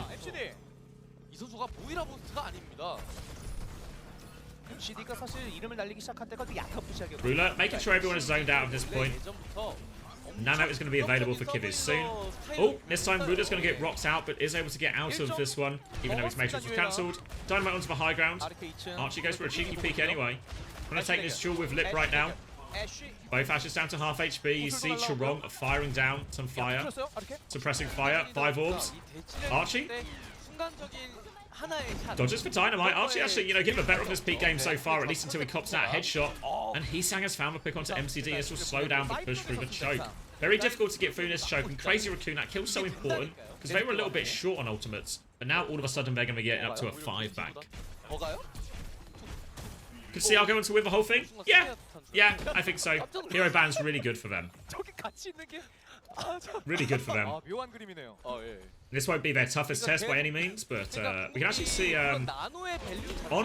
E: MCD가 사실 이름을 날리기 시작한 때가 그 약한 푸시하게
B: Ruler making sure everyone is zoned out at this point. Nano is going to be available for Kivvies soon. Oh, this time Ruler's going to get rocked out, but is able to get out of this one, even though his Matrix was cancelled. Dynamite onto the high ground. Archie goes for a cheeky peek anyway. Going to take this duel with Lip right now. Both Ashes down to half HP. You see Chorong firing down some fire. Suppressing fire. 5 orbs. Archie dodges for Dynamite. Archie actually, you know, getting the better of this peak game so far, at least until he cops that headshot. And Heesang has found the pick onto MCD. This will slow down the push through the choke. Very difficult to get through this choke. And Crazy Raccoon, that kill's so important because they were a little bit short on ultimates. But now all of a sudden they're going to be getting up to a 5 back. Could CR go into win the whole thing? Yeah, I think so. Hero ban's really good for them. Really good for them. This won't be their toughest test by any means, but we can actually see on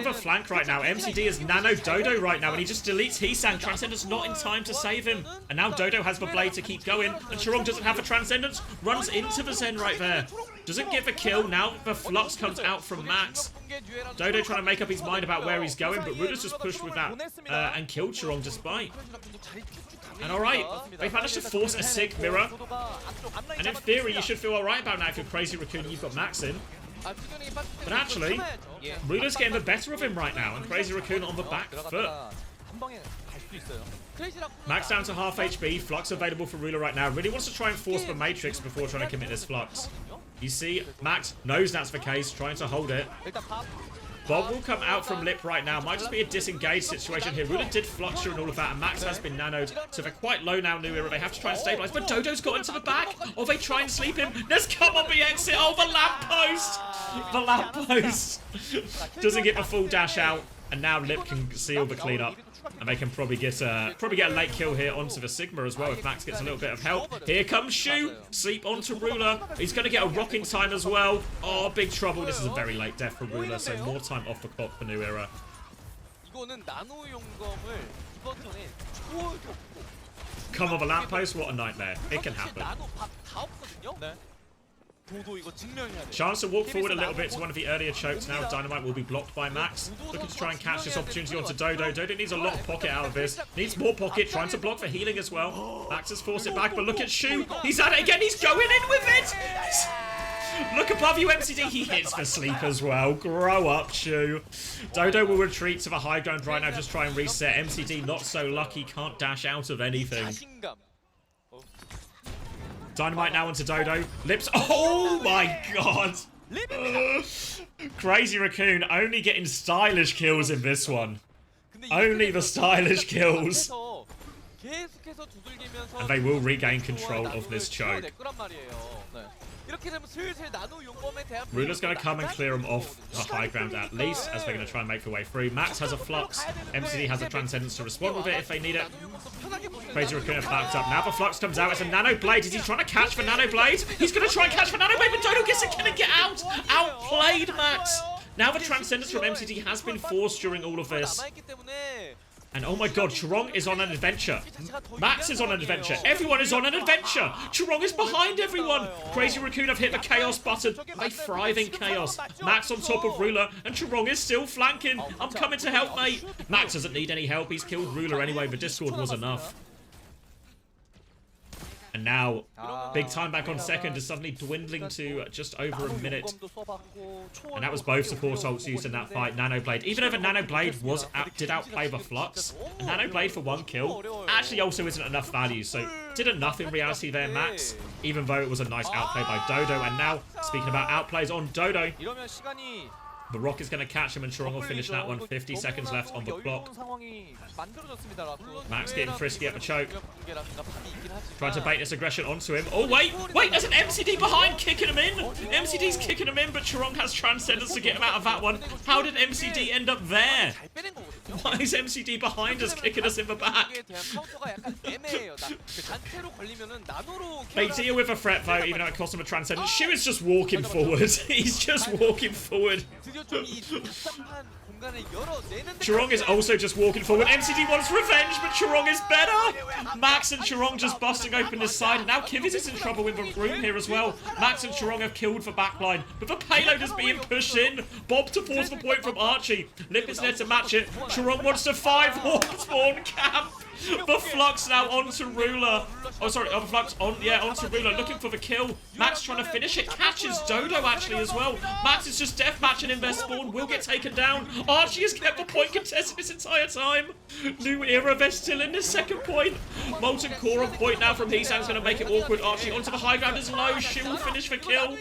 B: the flank right now, MCD is Nano Dodo right now, and he just deletes Heesang. Transcendence not in time to save him. And now Dodo has the blade to keep going, and Chorong doesn't have the Transcendence. Runs into the Zen right there. Doesn't get the kill. Now the Flux comes out from Max. Dodo trying to make up his mind about where he's going, but Ruler's just pushed with that and killed Chorong despite. And alright, they've managed to force a Sig mirror. And in theory, you should feel alright about now if you're Crazy Raccoon and you've got Max in. But actually, Ruler's getting the better of him right now, and Crazy Raccoon on the back foot. Max down to half HP, Flux available for Ruler right now. Really wants to try and force the Matrix before trying to commit this Flux. You see, Max knows that's the case, trying to hold it. Bob will come out from Lip right now. Might just be a disengaged situation here. Ruler did Fluxure and all of that, and Max has been nanoed. So they're quite low now, New Era. They have to try and stabilize. But Dodo's got into the back. Or they try and sleep him. Let's come on the exit. Oh, the lamppost. The lamppost. Doesn't get the full dash out. And now Lip can seal the cleanup. And they can probably get a late kill here onto the Sigma as well if Max gets a little bit of help. Here comes Shu. Sleep onto Ruler. He's going to get a rocking time as well. Oh, big trouble. This is a very late death for Ruler, so more time off the clock for New Era. Come on the lamppost. What a nightmare. It can happen. Chance to walk forward a little bit to one of the earlier chokes now. Dynamite will be blocked by Max. Looking to try and catch this opportunity onto Dodo. Dodo needs a lot of pocket out of this. Needs more pocket. Trying to block for healing as well. Max has forced it back, but look at Shu. He's at it again. He's going in with it. Look above you, MCD. He hits for sleep as well. Grow up, Shu. Dodo will retreat to the high ground right now. Just try and reset. MCD not so lucky. Can't dash out of anything. Dynamite now onto Dodo. Lips. Oh my god. Crazy Raccoon only getting stylish kills in this one. Only the stylish kills. And they will regain control of this choke. Ruler's going to come and clear him off the high ground at least, as they're going to try and make their way through. Max has a Flux. MCD has a Transcendence to respond with it if they need it. Crazy Raccoon have backed up. Now the Flux comes out. It's a Nano Blade. Is he trying to catch the Nano Blade? He's going to try and catch the Nano Blade, but Dodo gets it. Can it get out? Outplayed Max. Now the Transcendence from MCD has been forced during all of this. And oh my god, Chorong is on an adventure. Max is on an adventure. Everyone is on an adventure. Chorong is behind everyone. Crazy Raccoon have hit the Chaos button. They thrive in Chaos. Max on top of Ruler, and Chorong is still flanking. I'm coming to help, mate. Max doesn't need any help. He's killed Ruler anyway. The Discord was enough. And now, big time back on second is suddenly dwindling to just over a minute. And that was both support ults used in that fight. Nano Blade. Even though the Nano Blade did outplay the Flux, a Nano Blade for 1 kill actually also isn't enough value. So did enough in reality there, Max. Even though it was a nice outplay by Dodo. And now, speaking about outplays on Dodo, the Rock is going to catch him and Chorong will finish that one. 50 seconds left on the clock. Max getting frisky at the choke. Trying to bait this aggression onto him. Oh, wait, there's an MCD behind kicking him in. MCD's kicking him in, but Chorong has Transcendence to get him out of that one. How did MCD end up there? Why is MCD behind us, kicking us in the back? They deal with a threat, though, even though it cost him a Transcendence. Shu is just walking forward. He's just walking forward. Chorong is also just walking forward. MCD wants revenge, but Chorong is better. Max and Chorong just busting open this side. And now Kivvies is in trouble with the room here as well. Max and Chorong have killed the backline, but the payload is being pushed in. Bob to force the point from Archie. Lip is there to match it. Chorong wants to 5-horn spawn camp. The Flux now onto Ruler. Oh, sorry, Flux onto Ruler, looking for the kill. Max trying to finish it, catches Dodo actually as well. Max is just deathmatching in their spawn, will get taken down. Archie has kept the point contested this entire time. New era, they're still in this second point. Molten Core on point now from Heesang's going to make it awkward. Archie onto the high ground is low, she will finish the kill.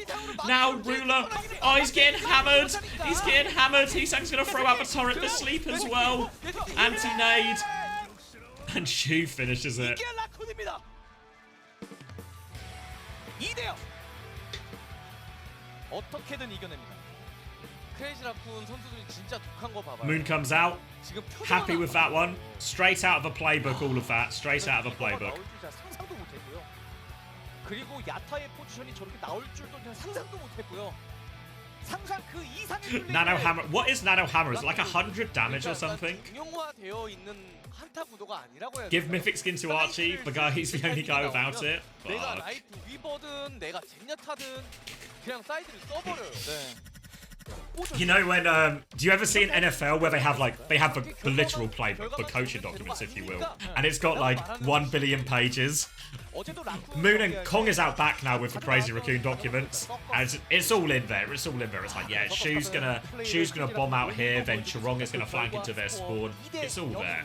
B: Now Ruler, oh, he's getting hammered. He's getting hammered. Heesang's going to throw out the turret to sleep as well. Anti-nade. And Shu finishes it.
E: 어떻게든 이겨냅니다.
F: 크레이지 라쿤 선수들이 진짜 독한 거 봐봐요.
B: Moon comes out.
F: 지금
B: Happy with that one. Straight out of the playbook, all of that. Straight out of the playbook.
E: 나올 줄 상상도 못했고요. 그리고 야타의 포지션이 저렇게 나올 줄도 그냥 상상도 못했고요. 상상 그 이상의 플레이를
B: Nano Hammer. What is Nano Hammer? Is it like 100 damage or something?
F: 응용화되어 있는 한타 구도가 아니라고 해야
B: Give Mythic Skin to Archie. The guy, he's the only guy without it.
F: 내가
B: Fuck.
F: 라이프 위버든 내가 젠야타든 그냥 사이드를 써버려요.
E: 네.
B: You know when do you ever see an NFL where they have the literal playbook, the coaching documents if you will, and it's got like 1 billion pages. Moon and Kong is out back now with the crazy Raccoon documents, and it's all in there. It's all in there. It's like, yeah, Shu's gonna bomb out here, then Chirong is gonna flank into their spawn. It's all there.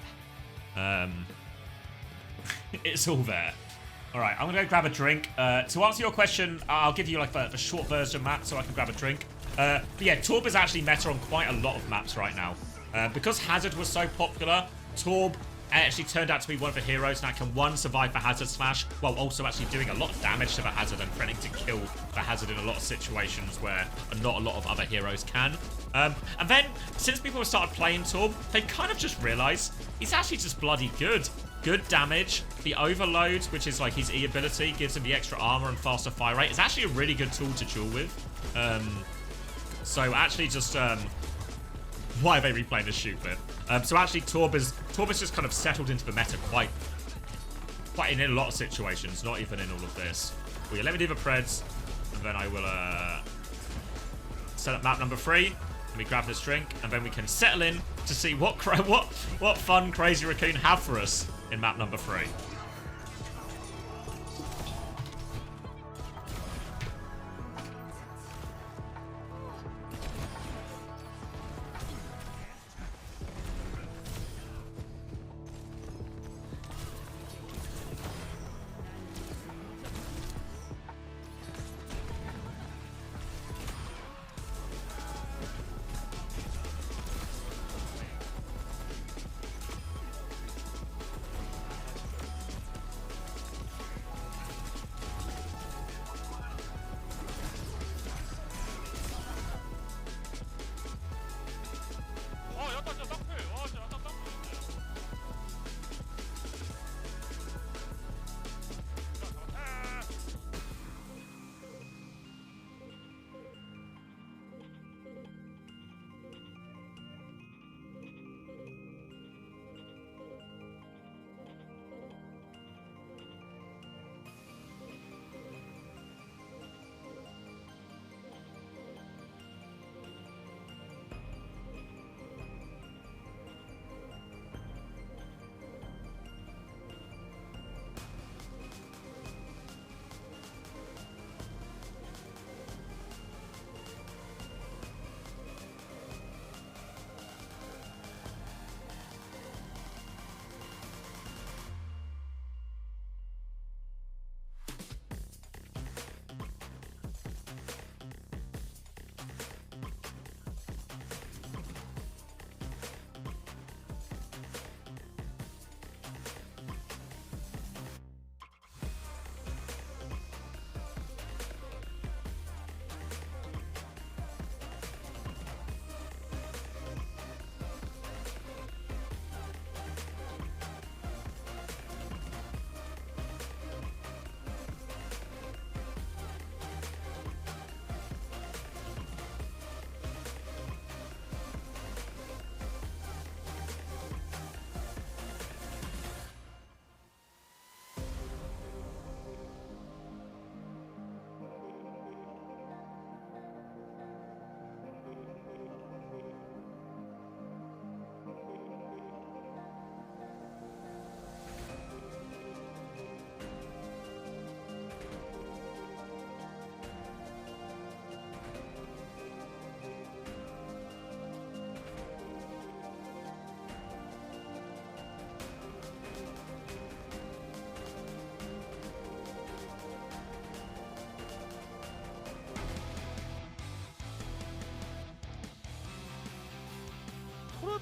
B: It's all there. All right, I'm gonna go grab a drink. To answer your question, I'll give you like the short version, Matt, so I can grab a drink. But yeah, Torb is actually meta on quite a lot of maps right now. Because Hazard was so popular, Torb actually turned out to be one of the heroes that can, one, survive the Hazard smash, while also actually doing a lot of damage to the Hazard and threatening to kill the Hazard in a lot of situations where not a lot of other heroes can. And then, since people have started playing Torb, they kind of just realised he's actually just bloody good. Good damage. The Overload, which is like his E ability, gives him the extra armor and faster fire rate. It's actually a really good tool to duel with. So actually just, why are they replaying this shoot bit? So actually Torb is just kind of settled into the meta quite in a lot of situations, not even in all of this. Well, yeah, let me do the Preds, and then I will set up map number 3. Let me grab this drink, and then we can settle in to see what fun Crazy Raccoon have for us in map number 3.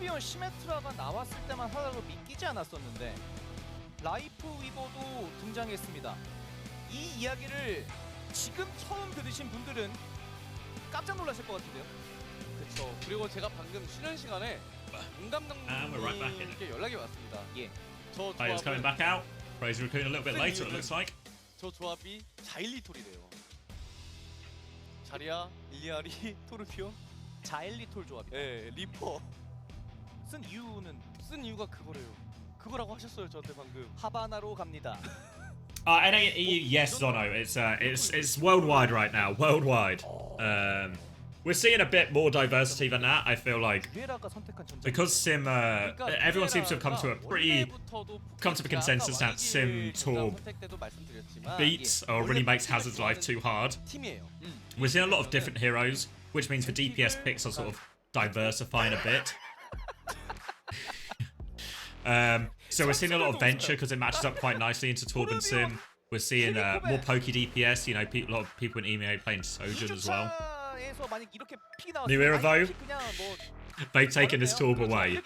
E: 토르비온 시메트라가 나왔을 때만 하나로 믿기지 않았었는데 라이프 위버도 등장했습니다. 이 이야기를 지금 처음 들으신 분들은 깜짝 놀라실 것 같은데요.
F: 그렇죠. 그리고 제가 방금 쉬는 시간에 웅
B: we're right back in
F: 감독님께 연락이 왔습니다.
E: 예.
F: 저
B: Players coming
F: 조합은
B: back out. Crazy Raccoon a little bit later, it looks like.
F: 저 조합이 자일리톨이래요. 자리야, 일리아리, 토르비온.
E: 자일리톨 조합이다.
F: 예, 리퍼.
E: 쓴 이유는
F: 쓴 이유가 그거래요. 그거라고 하셨어요 저한테 방금.
E: 하바나로 갑니다.
B: NA EU, yes, Zono. It's worldwide right now. Worldwide. We're seeing a bit more diversity than that. I feel like
E: 유에라가 선택한 전장.
B: because Sim, everyone seems to have come to a consensus that Sim Torb beats or really makes Hazard's life too hard.
F: 팀이에요.
B: We're seeing a lot of different heroes, which means for DPS picks are sort of diversifying a bit. So we're seeing a lot of Venture because it matches up quite nicely into Torb and Sim. We're seeing more pokey DPS, you know, a lot of people in EMEA playing Sojourn as well. New era though, they've taken this Torb away.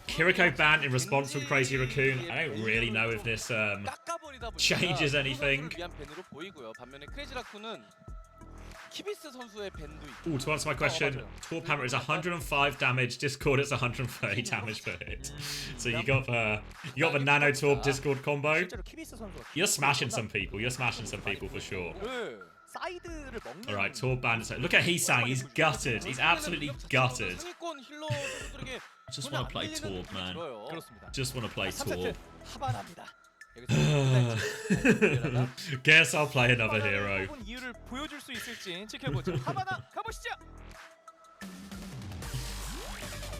B: Kiriko ban in response from Crazy Raccoon. I don't really know if this changes anything. Ooh, to answer my question, Torb Hammer is 105 damage, Discord is 130 damage per hit. So you got the Nano Torb Discord combo. You're smashing some people. You're smashing some people for sure. Alright, Torb Bandit. Look at Heesang. He's gutted. He's absolutely gutted. Just want to play Torb, man. Just want to play Torb. Guess I'll play another hero.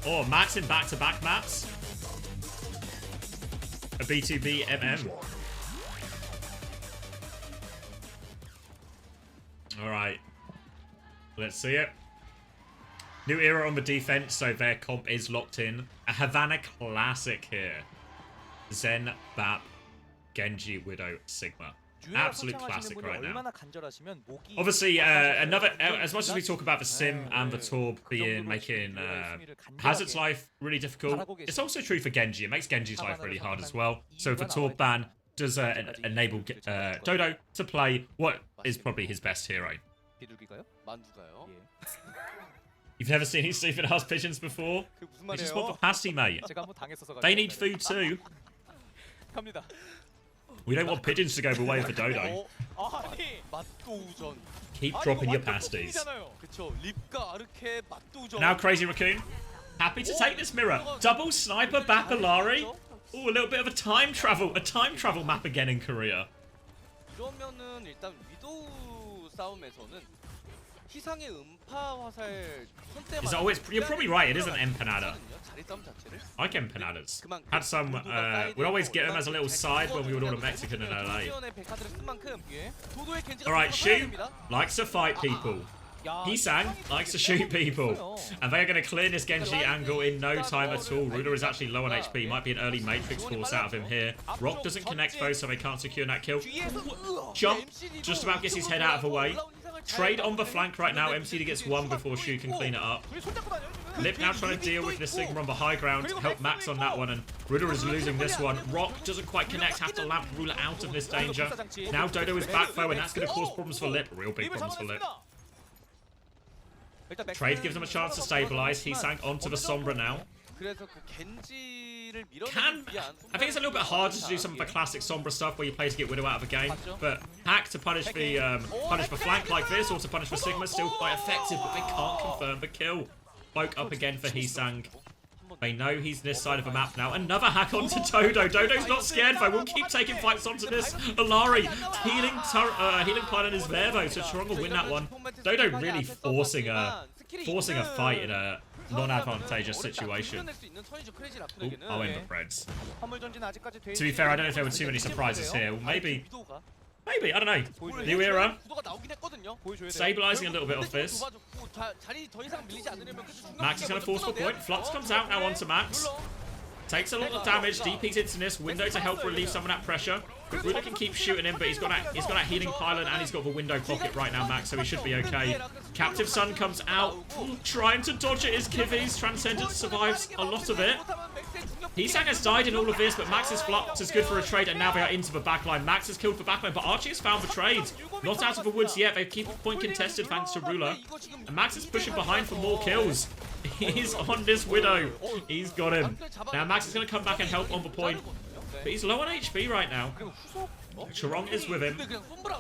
B: Oh, Max in back-to-back maps. A B2B MM. Alright. Let's see it. New era on the defense, so their comp is locked in. A Havana classic here. Zen, Bap, Genji, Widow, Sigma. Absolute classic right now. Obviously, as much as we talk about the Sim and the Torb making Hazard's life really difficult, it's also true for Genji. It makes Genji's life really hard as well. So the Torb ban does enable Dodo to play what is probably his best hero. You've never seen these stupid house pigeons before? They just want capacity, mate. They need food too. We don't want pigeons to go the way of the Dodo. Keep dropping your pasties. Now Crazy Raccoon, happy to take this mirror. Double sniper Bapalari. Oh, a little bit of a time travel map again in Korea. You're probably right, it is an empanada. I like empanadas. Had some, we'd always get them as a little side when we would order Mexican in LA. Alright, Shu likes to fight people. Heesang likes to shoot people. And they are going to clear this Genji angle in no time at all. Ruler is actually low on HP. Might be an early Matrix force out of him here. Rock doesn't connect though, so they can't secure that kill. Jump. Just about gets his head out of the way. Trade on the flank right now. MCD gets one before Shu can clean it up. Lip now trying to deal with this Sigma on the high ground. Help Max on that one, and Ruler is losing this one. Rock doesn't quite connect. Have to lamp Ruler out of this danger. Now Dodo is back though, and that's going to cause problems for Lip. Real big problems for Lip. Trade gives him a chance to stabilize. He sank onto the Sombra now. I think it's a little bit harder to do some of the classic Sombra stuff where you play to get Widow out of the game, but Hack to punish the flank like this, or to punish the Sigma, is still quite effective, but they can't confirm the kill. Poke up again for Heesang. They know he's this side of the map now. Another hack onto Dodo. Dodo's not scared though. We'll keep taking fights onto this. Alari healing plan is there though, so Strong will win that one. Dodo really forcing a fight in a non-advantageous situation. Ooh, I'll end the Preds. To be fair, I don't know if there were too many surprises here. Well, maybe, I don't know. New era. Stabilizing a little bit off this. Max is going to force the point. Flux comes out now onto Max. Takes a lot of damage. DP's into this. Window to help relieve some of that pressure. Ruler can keep shooting him, but he's got that healing pylon and he's got the window pocket right now, Max, so he should be okay. Captive Sun comes out, trying to dodge it is Kivi's. Transcendence survives a lot of it. Hisang has died in all of this, but Max's Flux is good for a trade, and now they are into the backline. Max has killed the backline, but Archie has found the trade. Not out of the woods yet. They keep the point contested thanks to Ruler. And Max is pushing behind for more kills. He's on this Widow. He's got him. Now Max is going to come back and help on the point. But he's low on HP right now. Chorong is with him.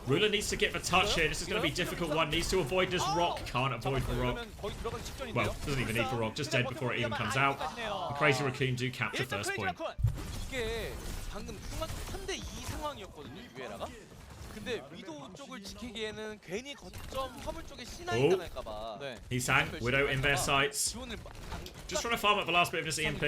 B: Ruler needs to get the touch here. This is going to be a difficult one. Needs to avoid this rock. Can't avoid the rock. Well, doesn't even need the rock. Just dead before it even comes out. The Crazy Raccoon do capture first point. Hisang, Widow in their sights. Just trying to farm up the last bit of this EMP.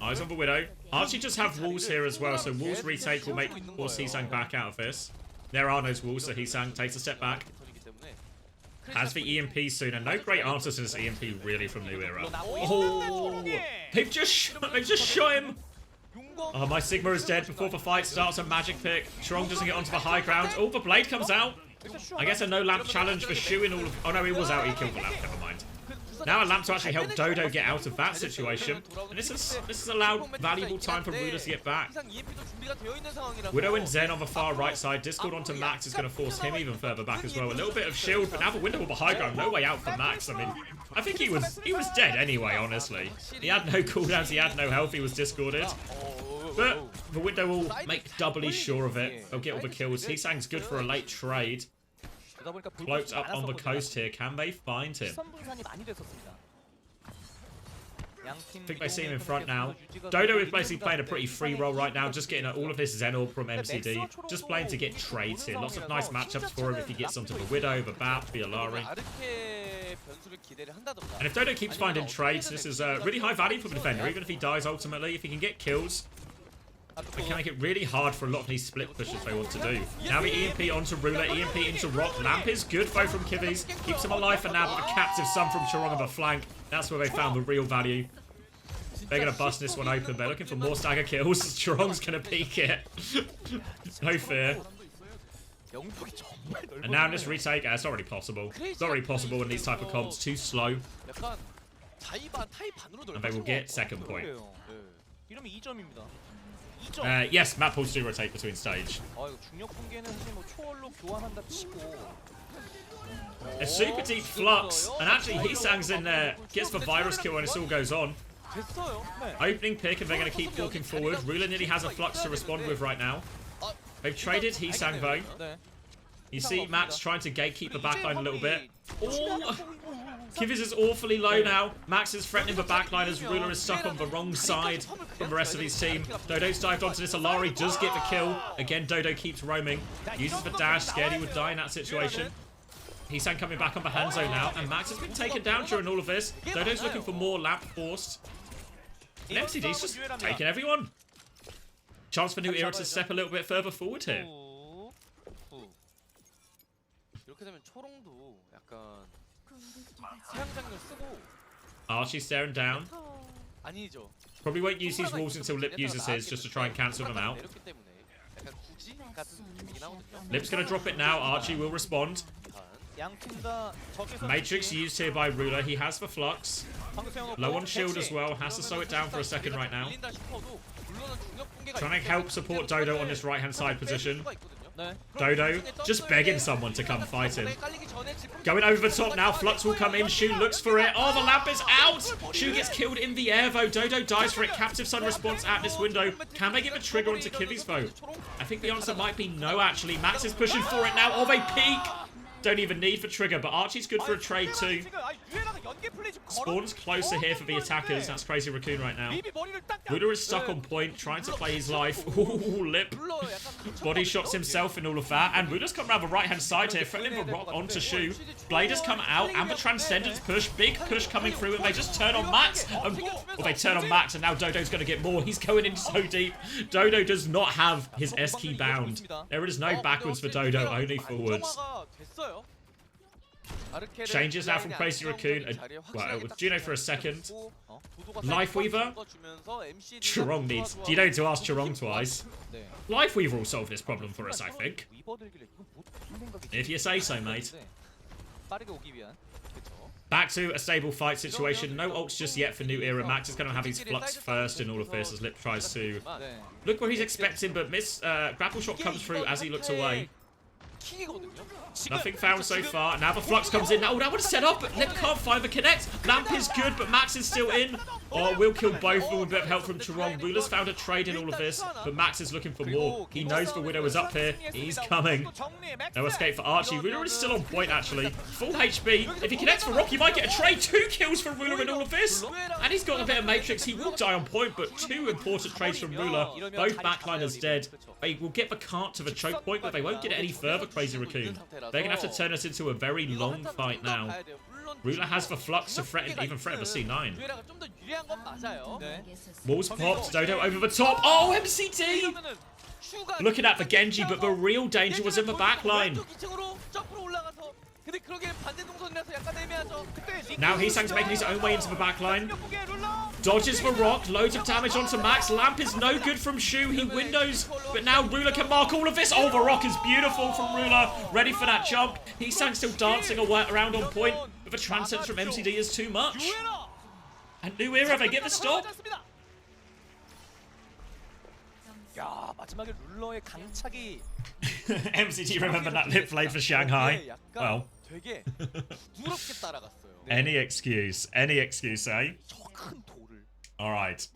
B: Eyes on the Widow. Archie just have walls here as well, so walls retake will force Hisang back out of this. There are no walls, so Hisang takes a step back. Has the EMP soon, and no great answers to this EMP really from New Era. Oh, they've just shot him. Oh, my Sigma is dead before the fight starts. A magic pick. Chorong doesn't get onto the high ground. Oh, the blade comes out. I guess a no lamp challenge for Shu in all of... Oh no, he was out. He killed the lamp. Never mind. Now a lamp to actually help Dodo get out of that situation. And this has allowed valuable time for Ruler to get back. Widow and Zen on the far right side. Discord onto Max is going to force him even further back as well. A little bit of shield, but now the window with the high ground. No way out for Max. I mean, I think he was dead anyway, honestly. He had no cooldowns, he had no health, he was discorded. But the window will make doubly sure of it. They'll get all the kills. Hisang's good for a late trade. Cloaked up on the coast here. Can they find him? I think they see him in front now. Dodo is basically playing a pretty free role right now, just getting all of this Zen orb from MCD. Just playing to get trades here. Lots of nice matchups for him if he gets onto the Widow, the Bat, the Alari. And if Dodo keeps finding trades, this is really high value for the defender, even if he dies ultimately. If he can get kills, it can make it really hard for a lot of these split pushes they want to do. Now the EMP onto Ruler, EMP into Rock. Lamp is good though from Kivi's. Keeps him alive for now, but the Captive Sun from Chorong on the flank. That's where they found the real value. They're going to bust this one open. They're looking for more stagger kills. Chorong's going to peek it. No fear. And now in this retake, it's already possible. It's already possible in these type of comps. Too slow. And they will get second point. Yes, map pulls do rotate between stage. A super deep flux, and actually Hisang's in there, gets the virus kill and this all goes on. Opening pick, and they're going to keep walking forward. Ruler nearly has a flux to respond with right now. They've traded Hisang though. You see Max trying to gatekeep the backline a little bit. Oh! Kivi's is awfully low now. Max is threatening the backline as Ruler is stuck on the wrong side from the rest of his team. Dodo's dived onto this. Alari does get the kill. Again, Dodo keeps roaming. Uses the dash. Scared he would die in that situation. Hisang coming back on the Hanzo now. And Max has been taken down during all of this. Dodo's looking for more lamp forced. And MCD's just taking everyone. Chance for New Era to step a little bit further forward here. Archie's staring down. Probably won't use these walls until Lip uses his, just to try and cancel them out. Lip's going to drop it now. Archie will respond. Matrix used here by Ruler. He has the flux. Low on shield as well. Has to slow it down for a second right now. Trying to help support Dodo on this right-hand side position. Dodo just begging someone to come fight him. Going over the top now. Flux will come in. Shu looks for it. Oh, the lamp is out. Shu gets killed in the air though. Dodo dies for it. Captive Sun response at this window. Can they get the trigger onto Kivi's though? I think the answer might be no actually. Max is pushing for it now. Oh, they peek. Don't even need for trigger, but Archie's good for a trade too. Spawn's closer here for the attackers. That's Crazy Raccoon right now. Ruler is stuck on point, trying to play his life. Ooh, Lip. Body shots himself in all of that. And Ruler's come around the right-hand side here, threatening the rock onto Shu. Blade has come out, and the Transcendence push. Big push coming through, and they just turn on Max. Well, they turn on Max, and now Dodo's going to get more. He's going in so deep. Dodo does not have his S key bound. There is no backwards for Dodo, only forwards. Changes now from Crazy Raccoon. Well, it was Juno for a second. Lifeweaver. Chirong needs. You don't need to ask Chirong twice. Lifeweaver will solve this problem for us, I think. If you say so, mate. Back to a stable fight situation. No ults just yet for New Era. Max is going to have his flux first in all of this as Lip tries to look where he's expecting, but grapple shot comes through as he looks away. Nothing found so far. Now the flux comes in. Now that would have set up, but Lip can't find the connect. Lamp is good, but Max is still in. Oh, we'll kill both of them with a bit of help from Chirong. Rula's found a trade in all of this, but Max is looking for more. He knows the Widow is up here. He's coming. No escape for Archie. Rula is still on point, actually. Full HP. If he connects for Rock, he might get a trade. 2 kills from Rula in all of this. And he's got a bit of Matrix. He will die on point, but 2 important trades from Rula. Both backliners dead. They will get the cart to the choke point, but they won't get it any further, Crazy Raccoon. They're going to have to turn this into a very long fight now. Rula has the flux to threaten, even threaten the C9. Walls popped, Dodo over the top. Oh, MCT! Looking at the Genji, but the real danger was in the backline. Now Heesang's making his own way into the backline. Dodges the rock, loads of damage onto Max. Lamp is no good from Shu, he windows, but now Rula can mark all of this. Oh, the rock is beautiful from Rula, ready for that jump. Heesang still dancing around on point, but the transcendence from MCD is too much. And New Era, they get the stop. MCT remember that Lip played for Shanghai. Well, any excuse, eh? Alright.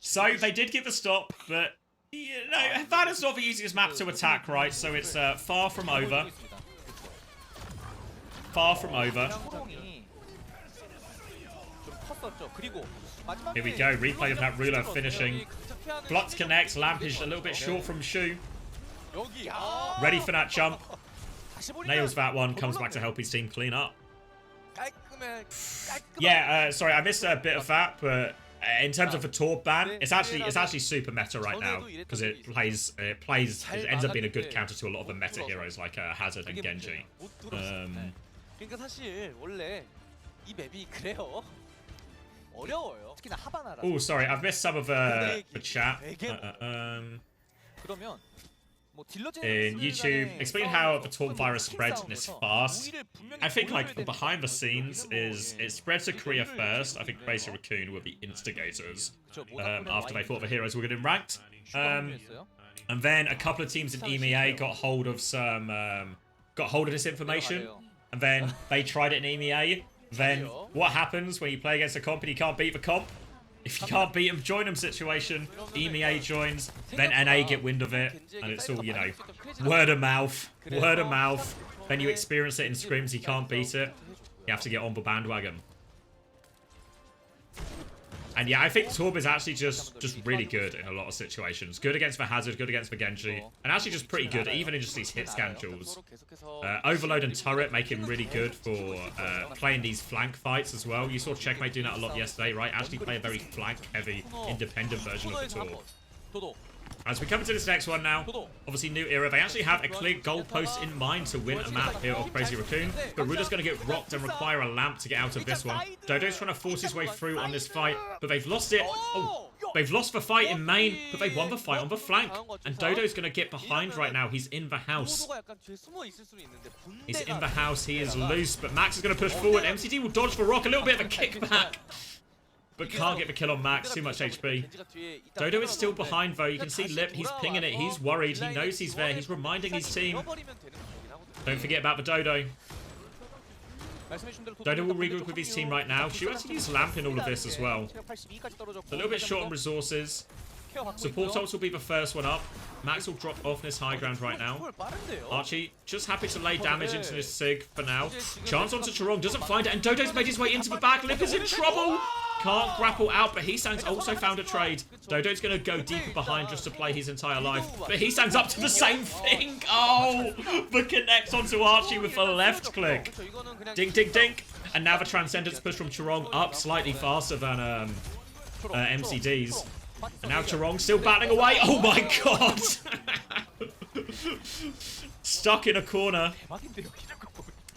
B: So, they did give a stop, but, you know, Havana's not the easiest map to attack, right? So it's far from over. Far from over. Here we go, replay of that Rula finishing. Flux connects, Lamp is a little bit short from Shu. Ready for that jump. Nails that one, comes back to help his team clean up. Yeah, sorry, I missed a bit of that, but in terms of the Torb ban, it's actually super meta right now because it ends up being a good counter to a lot of the meta heroes like Hazard and Genji. Oh, sorry, I've missed some of the chat. In YouTube, explain how the Torb virus spreads and is fast. I think like the behind the scenes is it spreads to Korea first. I think Crazy Raccoon were the instigators after they thought the heroes were good in ranked. And then a couple of teams in EMEA got hold of this information, and then they tried it in EMEA. Then what happens when you play against a comp and you can't beat the comp? If you can't beat them, join them situation. EMEA joins, then NA get wind of it, and it's all, you know, word of mouth. Word of mouth. Then you experience it in scrims, you can't beat it. You have to get on the bandwagon. And yeah, I think Torb is actually just really good in a lot of situations. Good against the Hazard, good against the Genji. And actually just pretty good, even in just these hit scan duels. Overload and Turret make him really good for playing these flank fights as well. You saw Checkmate doing that a lot yesterday, right? Actually play a very flank-heavy, independent version of the Torb. As we come into this next one now, obviously New Era, they actually have a clear goalpost in mind to win a map here of Crazy Raccoon, but Rula's going to get rocked and require a lamp to get out of this one. Dodo's trying to force his way through on this fight, but they've lost it. Oh, they've lost the fight in main, but they won the fight on the flank, and Dodo's going to get behind right now. He's in the house. He's in the house, he is loose, but Max is going to push forward. MCD will dodge the rock, a little bit of a kickback. But can't get the kill on Max, too much HP. Dodo is still behind though, you can see Lip, he's pinging it, he's worried, he knows he's there, he's reminding his team. Don't forget about the Dodo. Dodo will regroup with his team right now. She actually used Lamp in all of this as well. A little bit short on resources. Support ults will be the first one up. Max will drop off this high ground right now. Archie just happy to lay damage into this Sig for now. Chance onto Chirong, doesn't find it, and Dodo's made his way into the back. Lip is in trouble. Can't grapple out, but Heesang's also found a trade. Dodo's going to go deeper behind just to play his entire life. But Heesang's up to the same thing. Oh, the connect onto Archie with the left click. Dink, dink, dink. And now the Transcendence push from Chirong up slightly faster than MCD's. And now Chirong still battling away. Oh my god! Stuck in a corner.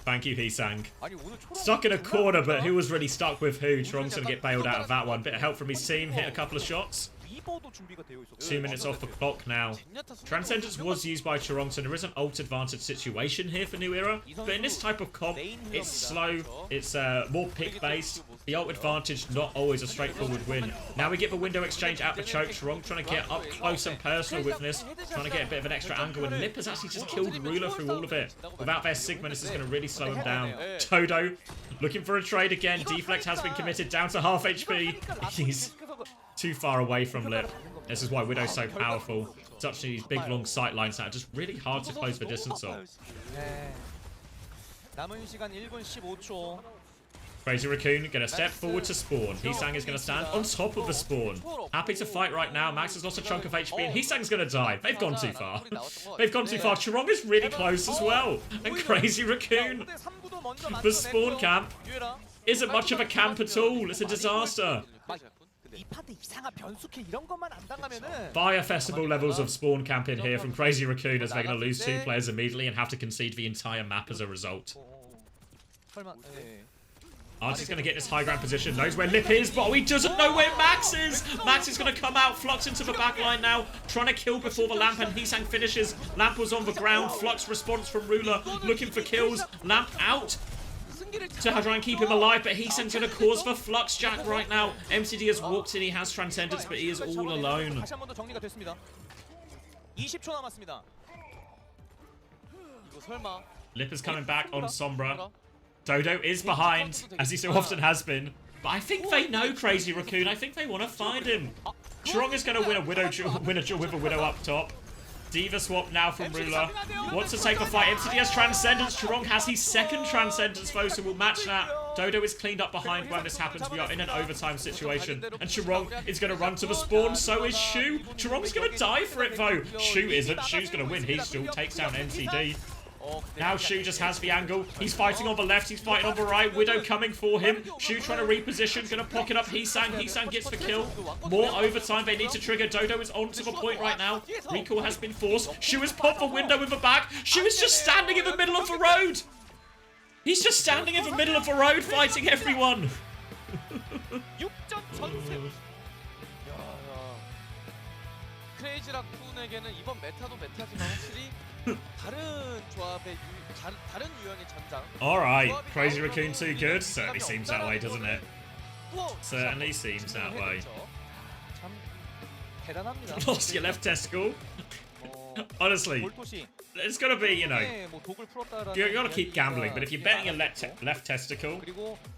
B: Thank you, Heesang.
E: 아니 오늘 초롱
B: Stuck in a
E: 장난
B: corner,
E: 아닙니까?
B: but who was really stuck with who? Chorong's going to get bailed out of that one. Bit of help from his team. Hit a couple of shots.
E: 리버도 준비가 되어 있었고.
B: 2 minutes off the clock now. Transcendence was used by Chorong, so there is an ult advantage situation here for New Era. But in this type of comp, it's slow, it's more pick-based. The ult advantage, not always a straightforward win. Now we get the window exchange out the choke. Chorong trying to get up close and personal with this, trying to get a bit of an extra angle. And Lip has actually just killed Ruler through all of it. Without their Sigma, this is going to really slow him down. Todo looking for a trade again. Deflect has been committed down to half HP. He's too far away from Lip. This is why Widow's so powerful. Such these big long sight lines that are just really hard to close the distance of.
E: 네. 남은 시간 1분 15초.
B: Crazy Raccoon gonna step forward to spawn. Heesang is gonna stand on top of the spawn. Happy to fight right now. Max has lost a chunk of HP and Heesang's gonna die. They've gone too far. They've gone too far. Chorong is really close as well. And Crazy Raccoon. The spawn camp isn't much of a camp at all. It's a disaster.
E: 이 파트 이상한 변수캐 이런 것만 안 당하면은
B: Fire festival levels of spawn camp in here from Crazy Raccoon as they're going to lose 2 players immediately and have to concede the entire map as a result.
E: 설마 네.
B: Archie's going to get this high ground position, knows where Lip is, but he doesn't know where Max is! Max is going to come out, Flux into the back line now, trying to kill before the Lamp, and Heesang finishes. Lamp was on the ground, Flux response from Ruler, looking for kills. Lamp out to try and keep him alive, but Heesang's going to cause the Flux Jack right now. MCD has walked in, he has Transcendence, but he is all alone.
E: 다시 한 번 더 정리가 됐습니다. 20초 남았습니다.
F: 이거 설마
B: Lip is coming back on Sombra. Dodo is behind, as he so often has been. But I think they know Crazy Raccoon. I think they want to find him. Chorong is going to win a duel with a Widow up top. Diva swap now from Ruler. Wants to take the fight. MCD has Transcendence. Chorong has his second Transcendence foe, so we'll match that. Dodo is cleaned up behind when this happens. We are in an overtime situation. And Chorong is going to run to the spawn. So is Shu. Chorong's going to die for it, though. Shu isn't. Shu's going to win. He still takes down MCD. Now Shu just has the angle. He's fighting on the left. He's fighting on the right. Widow coming for him. Shu trying to reposition. Going to pocket up Heesang. Heesang gets the kill. More overtime. They need to trigger. Dodo is onto the point right now. Recall has been forced. Shu has popped the window with the back. Shu is just standing in the middle of the road. He's just standing in the middle of the road fighting everyone.
E: 6점 전승.
F: 크레이지 라쿤에게는 이번 메타도 메타지만 확실히 다른 조합의 다른 유형의 전장.
B: Alright, Crazy Raccoon too good? Certainly seems that way, doesn't it? Certainly seems that way.
E: 참 대단합니다.
B: Lost your left testicle? Honestly,
E: 볼토시
B: it's gotta be, you know,
E: 뭐 독을 풀었다라는
B: you gotta keep gambling, but if you're betting your left testicle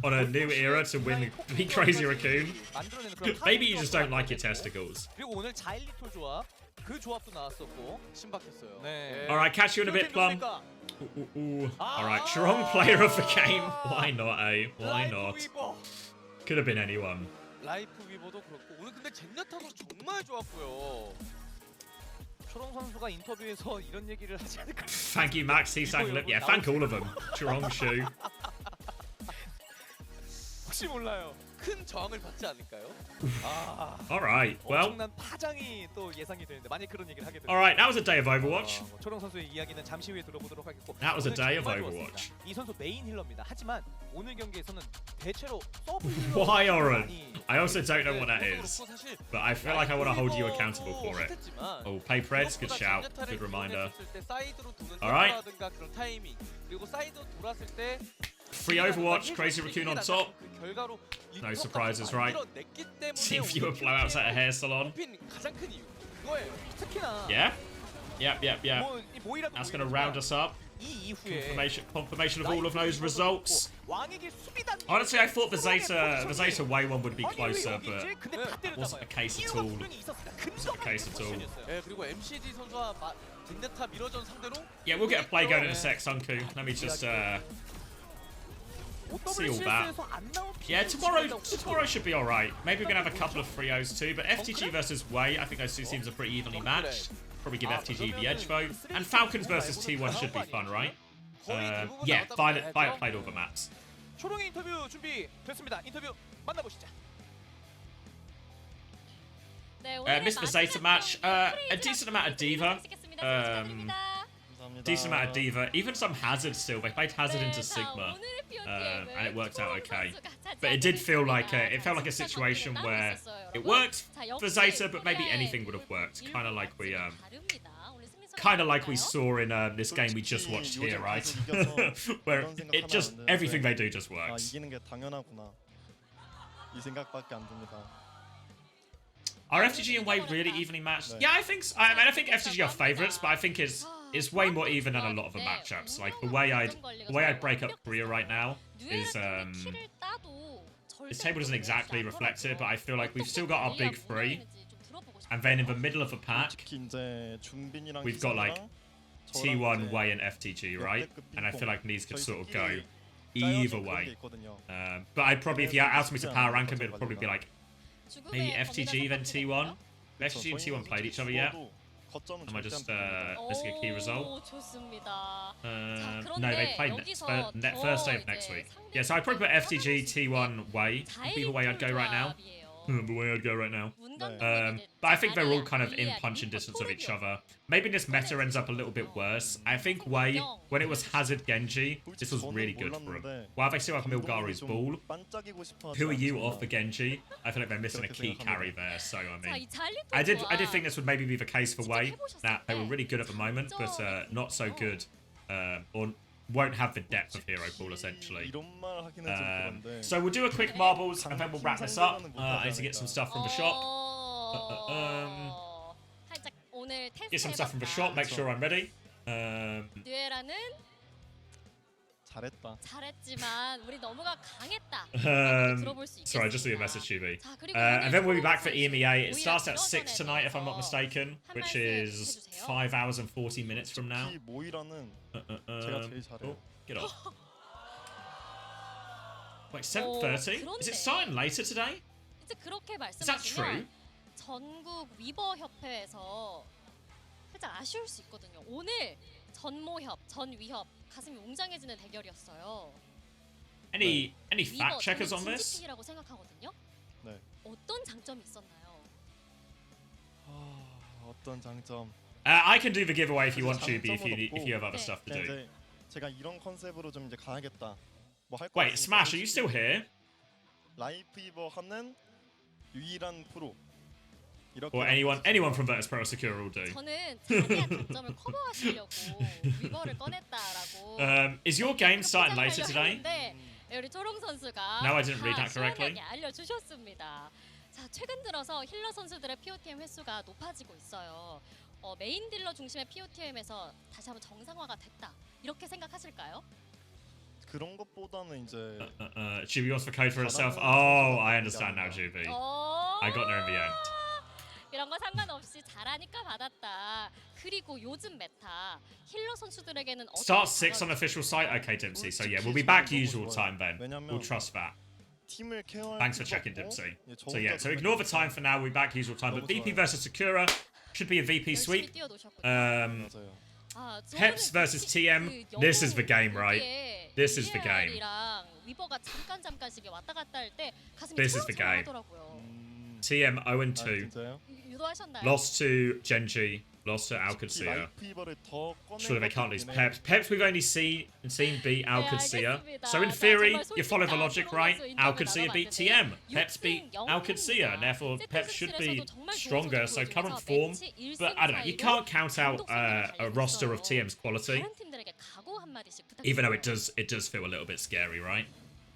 B: on a new era to win, be Crazy Raccoon, maybe you just don't like your testicles.
E: 그리고 오늘 자일리톨 조합 그 조합도 나왔었고
F: 신박했어요.
E: 네.
B: Alright, catch you in a bit, Plum. Alright, Chorong player of the game. Why not, eh? Why not? Could have been anyone.
F: 라이프 위버도 그렇고 오늘 근데 젠야타도 정말 좋았고요.
E: 초롱 선수가 인터뷰에서 이런 얘기를 하지 않을까?
B: Thank you, Max, Heesang, Lip. Yeah, thank all of them. Chorong, Shu.
E: 혹시 몰라요.
F: 큰 저항을 받지 않을까요?
B: Alright, well.
E: 엄청난 파장이 또 예상이 되는데 만약 그런 얘기를 하게 되면
B: Alright, that was a day of Overwatch.
E: 초롱 선수의 이야기는 잠시 후에 들어보도록 하겠고
B: That was a
E: 오늘
B: day of
E: 정말
B: Overwatch.
E: 좋았습니다. 이 선수 메인 힐러입니다. 하지만 오늘 경기에서는 대체로 서브
B: Why, Oren?
E: 많이
B: I also don't know what that is, but I feel like I want to hold you accountable for it. Oh, pay Preds, good shout, good reminder. Alright.
F: 그런 타이밍 그리고 사이드 돌았을 때
B: Free Overwatch, Crazy Raccoon on top. No surprises, right? Seen fewer blowouts at a hair salon.
F: 가장 큰 이유 그거예요.
E: 특히나
B: Yeah? Yep.
E: 뭐, 이 모이라
B: That's going to round us up.
E: 이 이후에
B: Confirmation of all of those results.
E: 왕에게 수비단
B: Honestly, I thought the Zeta Way one would be closer, but
E: 근데 다 때려잡아요.
B: wasn't a case at all. Wasn't a case at all.
F: 예, 그리고 MCD 선수와 젠야타 미러전 상대로
B: Yeah, we'll get a play going in a sec, Sunku. Let me just see all that. Yeah, tomorrow should be alright. Maybe we're going to have a couple of 3-0s too, but FTG versus Way, I think those two teams are pretty evenly matched. Probably give FTG the edge vote. And Falcons versus T1 should be fun, right? Yeah, Violet played all the maps.
E: 초롱의 인터뷰 준비 됐습니다. 인터뷰 만나보시죠.
B: Missed the Zeta match. A decent amount of Diva. decent amount of Diva, even some Hazard still. They played Hazard into
A: 자,
B: Sigma,
A: 오늘의 POTM을
B: and it worked out okay.
A: 선수가 차지하게
B: But it did feel like
A: 됐습니다.
B: it felt like a
A: 자, 진짜
B: situation
A: 경기는
B: where
A: 따로 있었어요,
B: it
A: 여러분.
B: worked
A: 자,
B: for
A: 역시
B: Zeta, but maybe
A: 코리아의
B: anything would have worked.
A: 일본
B: Kind of like we
A: 다릅니다. 오늘 승리선언
B: kind of like we
A: 볼까요?
B: saw in this game we just watched here, right? Where it just everything they do just
G: 아,
B: works.
G: 이기는 게 당연하구나. 이 생각밖에 안 듭니다.
B: Are FTG and Wave really evenly matched? Yeah, I think. I mean, I think FTG are favorites, but I think it's way more even than a lot of the matchups. Like the way I'd break up Korea right now is this table doesn't exactly reflect it, but I feel like we've still got our big three, and then in the middle of the pack
G: 특히 이제 준빈이랑
B: we've got like
G: 저랑
B: T1,
G: 이제
B: Way, and FTG, right? And I feel like these could sort of go
G: 짜여진
B: either
G: 그런 게
B: way.
G: 있거든요.
B: But I'd probably, if you asked me to power rank them, it'd probably be like maybe
A: 죽음의
B: FTG then T1. FTG and
G: 저희는
B: T1 played each other
G: 솔직히
B: yet?
G: 죽어도 거점은
B: Am I
G: 절대
B: just
G: 안 뺏깁니다.
B: missing a key result?
A: 오, 좋습니다. 자,
B: No, they
A: 그런데
B: played
A: 여기서
B: first day of
A: 더
B: next
A: 이제
B: week.
A: 상대
B: Yeah, so I'd probably put FTG, T1, Way. Would be the way I'd go right now.
A: 조합이에요.
B: The way I'd go right now.
A: 문간동은 이제
B: But I think they're all
A: 자리야,
B: kind of in
A: 릴리아,
B: punching
A: 리퍼,
B: distance of each
A: 토르비오.
B: other. Maybe this meta ends up a little bit worse. I think Way, when it was Hazard Genji, this was really good for him. While they still have Milgari's ball,
G: 반짝이고 싶어
B: who are
G: 하지
B: you
G: 않지만
B: off the Genji? I feel like they're missing a key carry there. So I
A: 자,
B: mean,
A: 이 잘리토
B: I did
A: 또한
B: think this would maybe be the case for Way. That they were really good at the moment, but not so
A: 어.
B: good, or won't have the depth of hero pool essentially.
G: 이런 말 하기는 좀 그런데
B: So we'll do a quick marbles and then we'll wrap this up. I need to get some stuff from the shop.
A: 살짝 오늘 테스트
B: Get some stuff from the shop. Make sure I'm ready.
A: 듀에라는
G: 잘했다.
A: 잘했지만 우리 너무가 강했다. 들어볼 수 있겠습니다.
B: Sorry, I just saw your message, GB.
A: 자, 그리고
B: And then we'll be back for
A: 오늘
B: EMEA. It
A: 오히려
B: starts at
A: 그런
B: 6 tonight, if I'm not mistaken,
A: 한
B: which
A: 말씀
B: is
A: 해주세요.
B: 5 hours and 40 minutes from now.
G: 특히 모이라는 제가 제일 잘해요.
B: Oh, get off. Wait, 7:30? Is it starting later today?
A: 이제 그렇게
B: Is that true?
A: 말씀하시면 전국 위버 협회에서 살짝 아쉬울 수 있거든요. 오늘 전모협, 전위협 가슴이 웅장해지는 대결이었어요.
B: Any fact
A: 위버
B: checkers on
A: 저는
B: this?
A: 진지픽이라고 생각하거든요.
G: 네.
A: 어떤 장점이 있었나요?
G: 어떤 장점?
B: I can do the giveaway if you want to, if you have other
A: 네.
B: stuff to
G: 그냥
B: do.
G: 이제 제가 이런 컨셉으로 좀 이제 가야겠다. 뭐할
B: Wait, Smash, are you still here?
G: 라이프 이버 하는 유일한 프로. 이렇게
B: Or anyone from Virtus Pro Secure will do.
A: 저는 자기의 장점을 커버하시려고 위버를 꺼냈다라고.
B: Is your game starting later today?
A: 했는데 우리 초롱 선수가
B: No, I didn't read
A: 다
B: that correctly.
A: 시원하게 알려주셨습니다. 자, 최근 들어서 힐러 선수들의 POTM 횟수가 높아지고 있어요. 메인 딜러 중심의 POTM에서 다시 한번 정상화가 됐다. 이렇게 생각하실까요?
G: 그런 것보다는 이제
B: Juby wants the code for herself. Oh, I understand now, Juby.
A: 어,
B: I got there in the end.
A: 이런 거 상관없이 잘하니까 받았다. 그리고 요즘 메타 힐러 선수들에게는
B: Start 6 on official site? Okay, Dempsey. So yeah, we'll be back usual time then. We'll trust that.
G: 팀을 케어할
B: Thanks for
G: 필요가
B: checking,
G: 없고,
B: Dempsey.
G: 예, 저
B: So yeah,
G: 혼자
B: so ignore the time for now. We'll be back usual time. But VP versus Sakura should be a VP
A: 열심히
B: sweep.
A: 뛰어놓으셨거든요.
G: 맞아요.
B: Peps versus TM. This is the game, right? This is the game.
A: 위버가 잠깐씩 왔다 갔다 할 때 가슴이
B: This is the game.
A: 하더라고요.
B: TM 0-2.
G: 진짜요?
A: 유도하셨나요?
B: Lost to Genji. Lost to
G: 특히
B: Alcacia.
G: 라이프 이버를 더 꺼낸
B: Surely they can't lose
G: 것도
B: Peps. Peps we've only seen beat Alcacia.
A: 알겠습니다.
B: So in
A: 자,
B: theory,
A: 정말
B: you follow the
A: 솔직한
B: logic,
A: 프로
B: right?
A: 선수 인터뷰
B: Alcacia beat TM.
A: 나눠봤는데
B: Peps beat
A: 6승
B: Alcacia.
A: 0패입니다.
B: And therefore, Peps should be
A: 세트 스트레스도 정말 좋은
B: stronger.
A: 선수
B: So current
A: 보여주면서
B: form.
A: 매치 1승
B: But I don't know. You
A: 차이로
B: can't count out
A: 감독선수를
B: a roster of
A: 달리고
B: TM's quality.
A: 다른 팀들에게 각오 한마디씩
B: Even though
A: 부탁드려요.
B: it does feel a little bit scary, right?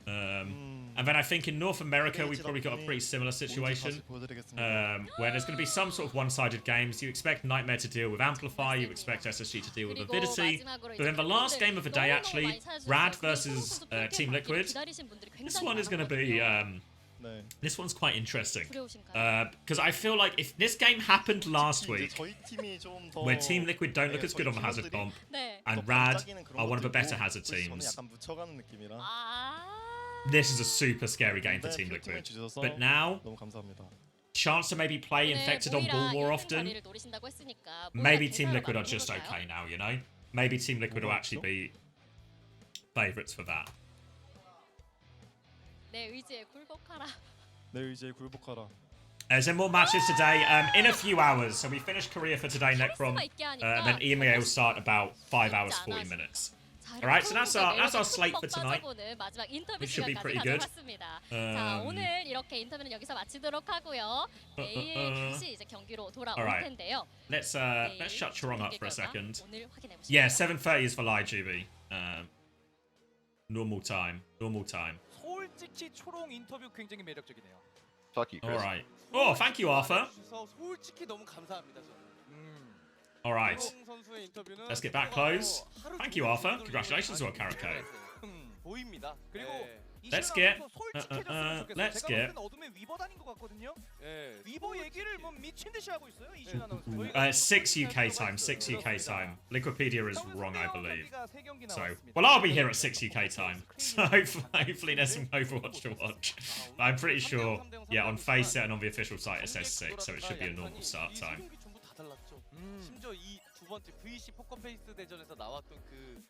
B: And then I think in North America we've probably got a pretty similar situation. Where there's going to be some sort of one-sided games. You expect Nightmare to deal with Amplify, you expect SSG to deal with Avidity. But then the last game of the day, actually, Rad versus Team Liquid. This one is going to be this one's quite interesting. Because I feel like if this game happened last week, where Team Liquid don't look as good on the Hazard comp, and Rad are one of the better Hazard teams, this is a super scary game for Team Liquid. But now, chance to maybe play Infected on ball more often. Maybe Team Liquid are just okay now, you know? Maybe Team Liquid will actually be favourites for that.
A: 내 의지에 굴복하라.
G: 내 의지에 굴복하라.
B: There's more matches today in a few hours. So we finish Korea for today, Necrom. And then EMEA will start about 5 hours, 40 minutes. All right, so that's our slate for tonight. It should be pretty good.
A: 자, 오늘 이렇게 인터뷰는 여기서 마치도록 하고요. 내일 다시 이제 경기로 돌아올 텐데요.
B: Let's shut Chorong up for a second.
A: 오늘 확인해 보시죠.
B: Yeah, 7:30 is for live GB. Normal time.
E: 솔직히 초롱 인터뷰 굉장히 매력적이네요.
G: Fuck you, Chris.
B: All right. Oh, thank you, Arthur.
F: 솔직히 너무 감사합니다.
B: All right. Let's get back close. Thank you, Arthur. Congratulations on Karako.
F: 보입니다.
E: 그리고
B: Let's get. Let's get.
E: 어둠의 위버 다닌 것 같거든요. 위버 얘기를 뭐 미친 듯이 하고 있어요. 이준 아나운서.
B: 6 UK time. 6 UK time. Liquipedia is wrong, I believe. So, well, I'll be here at 6 UK time. So hopefully there's some Overwatch to watch. But I'm pretty sure, yeah, on Faceit and on the official site it says 6, so it should be a normal start time.
F: 전부 다 달랐죠. 심지어 이 두 번째 VC 포커페이스 대전에서 나왔던 그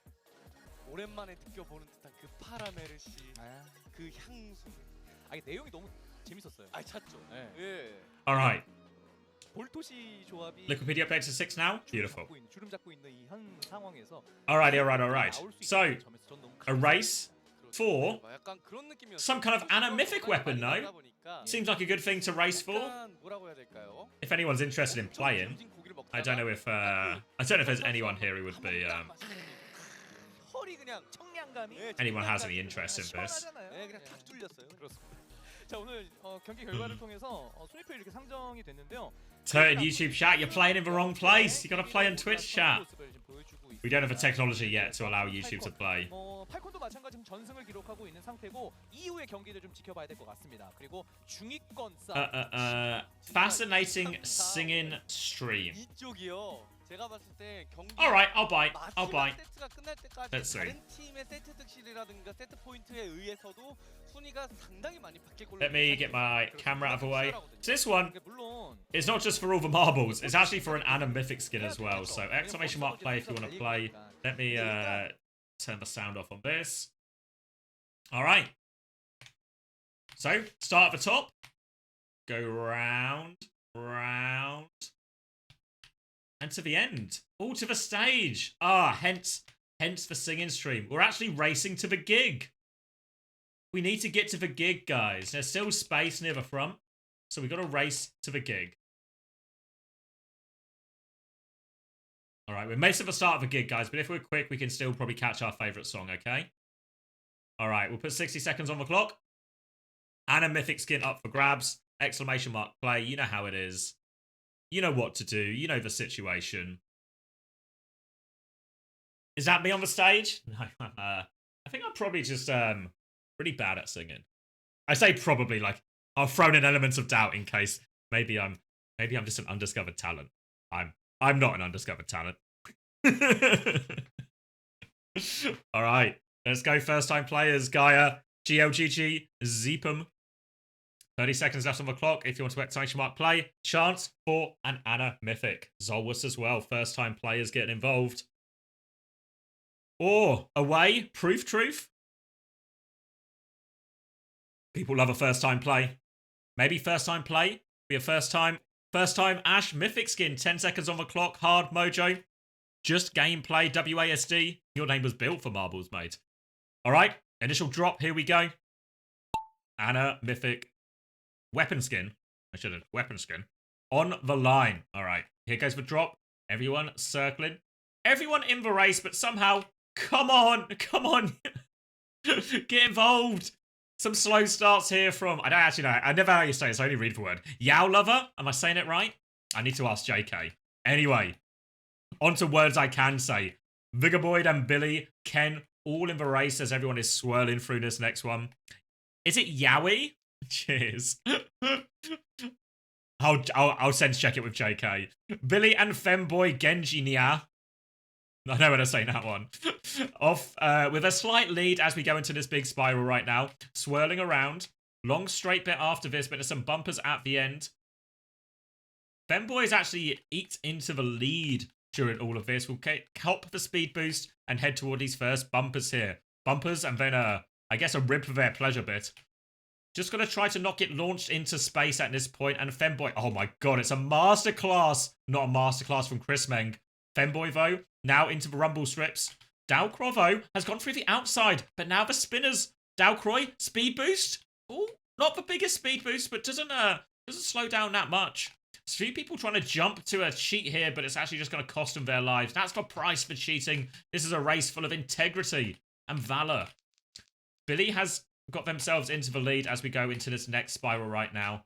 F: 오랜만에 느껴보는 듯한 그 파라메르시, 그 향수.
E: 아니 내용이 너무 재밌었어요.
F: 아 찼죠.
E: 예.
B: All right.
E: 볼토시 조합이
B: Liquipedia updates to 6 now. Beautiful.
E: 주름 잡고 있는 이 현 상황에서.
B: All right. So, a race for
F: 약간 그런 느낌이었어요.
B: some kind of Ana mythic weapon, no? Seems like a good thing to race for.
F: 뭐라고 해야 될까요?
B: If anyone's interested in playing, I don't know if there's anyone here who would be
E: 허리 그냥 청량감이.
B: anyone has any interest in this.
F: 네, 그냥 탁 뚫렸어요.
E: 그렇습니다. 자 오늘 경기 결과를 통해서 순위표 이렇게 상정이 됐는데요.
B: Turn YouTube chat, you're playing in the wrong place. You gotta play in Twitch chat. We don't have the technology yet to allow YouTube to play.
E: 팔콘도 마찬가지로 전승을 기록하고 있는 상태고 이후의 경기를 좀 지켜봐야 될 것 같습니다. 그리고 중위권 싸움.
B: Fascinating singing stream.
F: 이쪽이요. 제가 봤을 때 경기
B: Alright, I'll bite.
F: 세트가 끝날 때까지
B: Let's see.
F: 다른 팀의 세트 득실이라든가 세트 포인트에 의해서도 순위가 상당히 많이 바뀔 걸로.
B: Let me get my camera out of the way. So this one
E: 물론
B: is not just for all the marbles, it's actually for an Ana mythic skin as well. So exclamation mark play if you want to play. Let me turn the sound off on this. Alright. So, start at the top. Go round. And to the end. All to the stage. Hence the singing stream. We're actually racing to the gig. We need to get to the gig, guys. There's still space near the front. So we got to race to the gig. Alright, we're missing the start of the gig, guys. But if we're quick, we can still probably catch our favourite song, okay? Alright, we'll put 60 seconds on the clock. And a mythic skin up for grabs. Exclamation mark play. You know how it is. You know what to do. You know the situation. Is that me on the stage? No. I think I'm probably just pretty bad at singing. I say probably, like I've thrown in elements of doubt in case maybe I'm just an undiscovered talent. I'm not an undiscovered talent. All right, let's go. First time players. Gaia, GLGG, Zeepum. 30 seconds left on the clock. If you want to exclamation mark play, chance for an Ana mythic. Zolwas as well. First time players getting involved. Or away, proof truth. People love a first time play. Maybe first time play. Be a first time Ash mythic skin. 10 seconds on the clock. Hard mojo. Just gameplay. WASD. Your name was built for marbles, mate. All right. Initial drop. Here we go. Ana mythic. Weapon skin. I should have weapon skin. On the line. All right. Here goes the drop. Everyone circling. Everyone in the race, but somehow, come on. Get involved. Some slow starts here from, I don't actually know. I never know how you say it, so I only read the word. Yow Lover? Am I saying it right? I need to ask JK. Anyway, on to words I can say. Vigaboyd and Billy, Ken, all in the race as everyone is swirling through this next one. Is it Yowie? Cheers. I'll sense check it with JK. Billy and Femboy Genji Nia. I know how to say that one. Off with a slight lead as we go into this big spiral right now. Swirling around. Long straight bit after this, but there's some bumpers at the end. Femboy's actually eked into the lead during all of this. We'll cop the speed boost and head toward these first bumpers here. Bumpers and then I guess a rib for their pleasure bit. Just going to try to not get launched into space at this point. And Femboy, oh my god, it's a masterclass. Not a masterclass from Chris Meng. Femboy, though, now into the rumble strips. Dalcrovo has gone through the outside, but now the spinners. Dalcroy, speed boost. Oh, not the biggest speed boost, but doesn't slow down that much. There's a few people trying to jump to a cheat here, but it's actually just going to cost them their lives. That's the price for cheating. This is a race full of integrity and valor. Billy has got themselves into the lead as we go into this next spiral right now.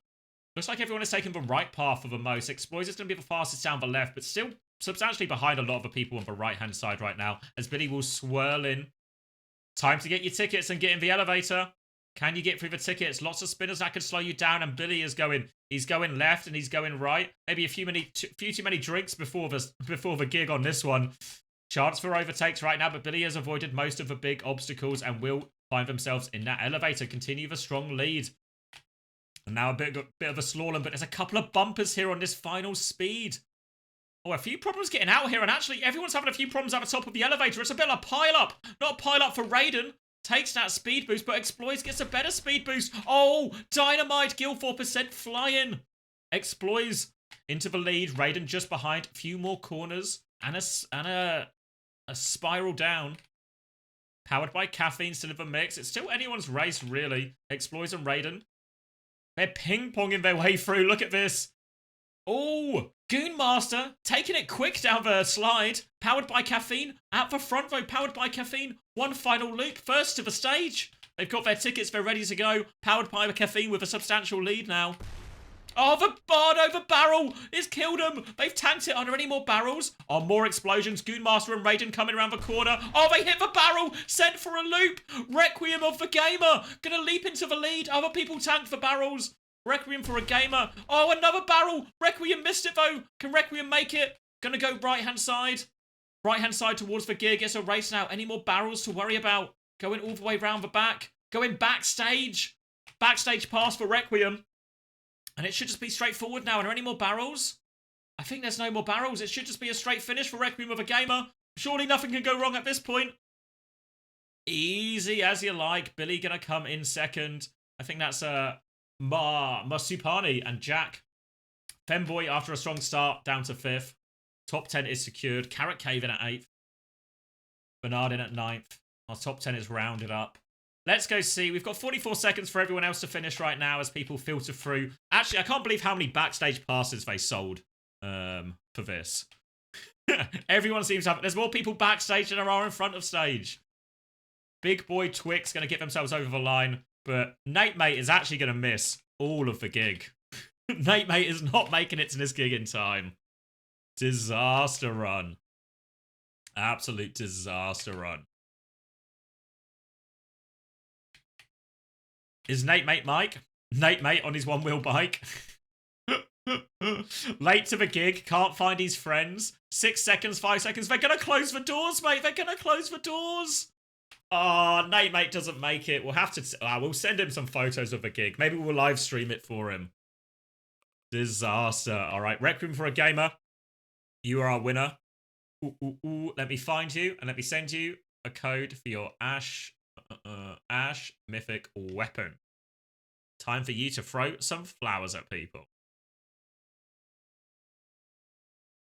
B: Looks like everyone is taking the right path for the most. Exploit is going to be the fastest down the left, but still substantially behind a lot of the people on the right-hand side right now, as Billy will swirl in. Time to get your tickets and get in the elevator. Can you get through the tickets? Lots of spinners that could slow you down, and Billy is going. He's going left and he's going right. Maybe a few too many drinks before the gig on this one. Chance for overtakes right now, but Billy has avoided most of the big obstacles and will find themselves in that elevator. Continue the strong lead. And now a bit of a slalom, but there's a couple of bumpers here on this final speed. Oh, a few problems getting out here, and actually everyone's having a few problems at the top of the elevator. It's a bit of a pile-up. Not a pile-up for Raiden. Takes that speed boost, but Exploits gets a better speed boost. Oh, Dynamite, Gil 4% flying. Exploits into the lead. Raiden just behind. A few more corners and a spiral down. Powered by caffeine, still in the mix. It's still anyone's race, really. Exploits and Raiden. They're ping-ponging their way through. Look at this. Oh, Goonmaster taking it quick down the slide. Powered by caffeine. At the front though, powered by caffeine. One final loop. First to the stage. They've got their tickets. They're ready to go. Powered by caffeine with a substantial lead now. Oh, the Bardo, the barrel is killed them. They've tanked it. Are there any more barrels? Oh, more explosions. Goonmaster and Raiden coming around the corner. Oh, they hit the barrel. Sent for a loop. Requiem of the Gamer. Gonna leap into the lead. Other people tanked the barrels. Requiem for a Gamer. Oh, another barrel. Requiem missed it, though. Can Requiem make it? Gonna go right-hand side. Right-hand side towards the gear. Gets a race now. Any more barrels to worry about? Going all the way round the back. Going backstage. Backstage pass for Requiem. And it should just be straightforward now. Are there any more barrels? I think there's no more barrels. It should just be a straight finish for Requiem of a Gamer. Surely nothing can go wrong at this point. Easy as you like. Billy gonna come in second. I think that's Masupani and Jack. Femboy, after a strong start, down to 5th. Top 10 is secured. Carrot Cave in at 8th. Bernard in at 9th. Our top 10 is rounded up. Let's go see. We've got 44 seconds for everyone else to finish right now as people filter through. Actually, I can't believe how many backstage passes they sold for this. Everyone seems to have... There's more people backstage than there are in front of stage. Big Boy Twix going to get themselves over the line. But Nate Mate is actually going to miss all of the gig. Nate Mate is not making it to this gig in time. Disaster run. Absolute disaster run. Is Nate Mate Mike? Nate Mate on his one-wheel bike. Late to the gig. Can't find his friends. 6 seconds, 5 seconds. They're going to close the doors, mate. They're going to close the doors. Oh, Nate Mate doesn't make it. We'll have to... we'll send him some photos of the gig. Maybe we'll live stream it for him. Disaster. All right. Requiem for a Gamer. You are our winner. Ooh. Let me find you and let me send you a code for your Ash Mythic Weapon. Time for you to throw some flowers at people.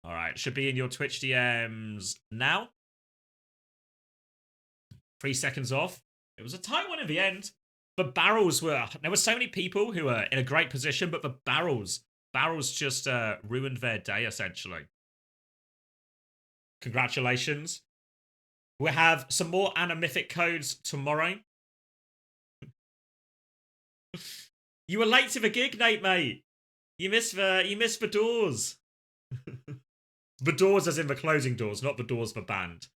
B: All right. Should be in your Twitch DMs now. 3 seconds off. It was a tight one in the end. The barrels were... There were so many people who were in a great position, but the barrels just ruined their day, essentially. Congratulations. We'll have some more Mythic codes tomorrow. You were late to the gig, Nate, mate. You missed the doors. The doors as in the closing doors, not the doors for band.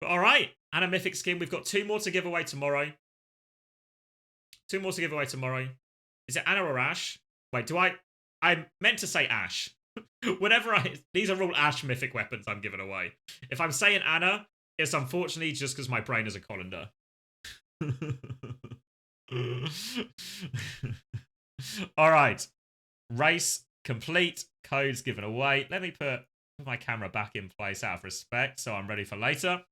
B: But all right, Mythic skin. We've got 2 more to give away tomorrow. 2 more to give away tomorrow. Is it Anna or Ash? Wait, I meant to say Ash. These are all Ash Mythic weapons I'm giving away. If I'm saying Anna, it's unfortunately just because my brain is a colander. All right. Race complete. Codes given away. Let me put my camera back in place out of respect so I'm ready for later.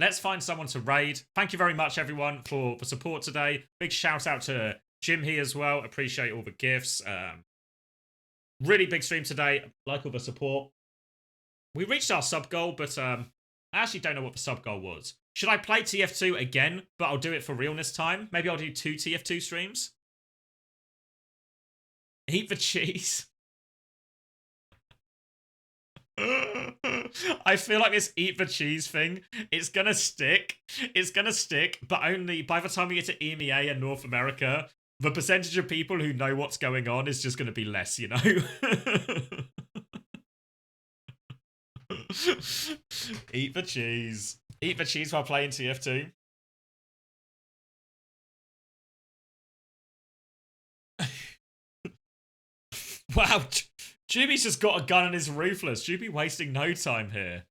B: Let's find someone to raid. Thank you very much, everyone, for support today. Big shout out to Jim here as well. Appreciate all the gifts. Really big stream today. Like all the support. We reached our sub goal, but I actually don't know what the sub goal was. Should I play TF2 again, but I'll do it for real this time? Maybe I'll do 2 TF2 streams? Eat the cheese. I feel like this eat the cheese thing, it's gonna stick. It's gonna stick, but only by the time we get to EMEA and North America, the percentage of people who know what's going on is just gonna be less, you know? Eat the cheese. Eat the cheese while playing TF2. Wow, Juby's just got a gun and is ruthless. Juby wasting no time here.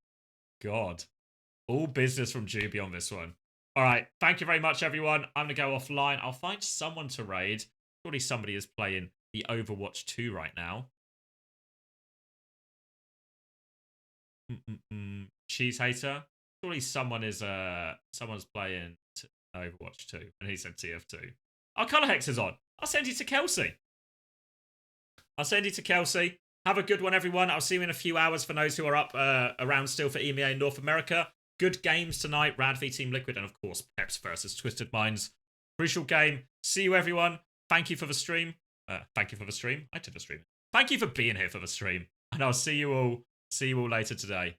B: God. All business from Juby on this one. Alright, thank you very much, everyone. I'm going to go offline. I'll find someone to raid. Surely somebody is playing the Overwatch 2 right now. Cheese hater. Surely someone is someone's playing Overwatch 2, and he said TF2. Our colour hex is on. I'll send you to Kelsey. I'll send you to Kelsey. Have a good one, everyone. I'll see you in a few hours for those who are up around still for EMEA in North America. Good games tonight. Rad v Team Liquid, and of course Peps versus Twisted Minds. Crucial game. See you, everyone. Thank you for the stream. Thank you for the stream. I did the stream. Thank you for being here for the stream, and I'll see you all later today.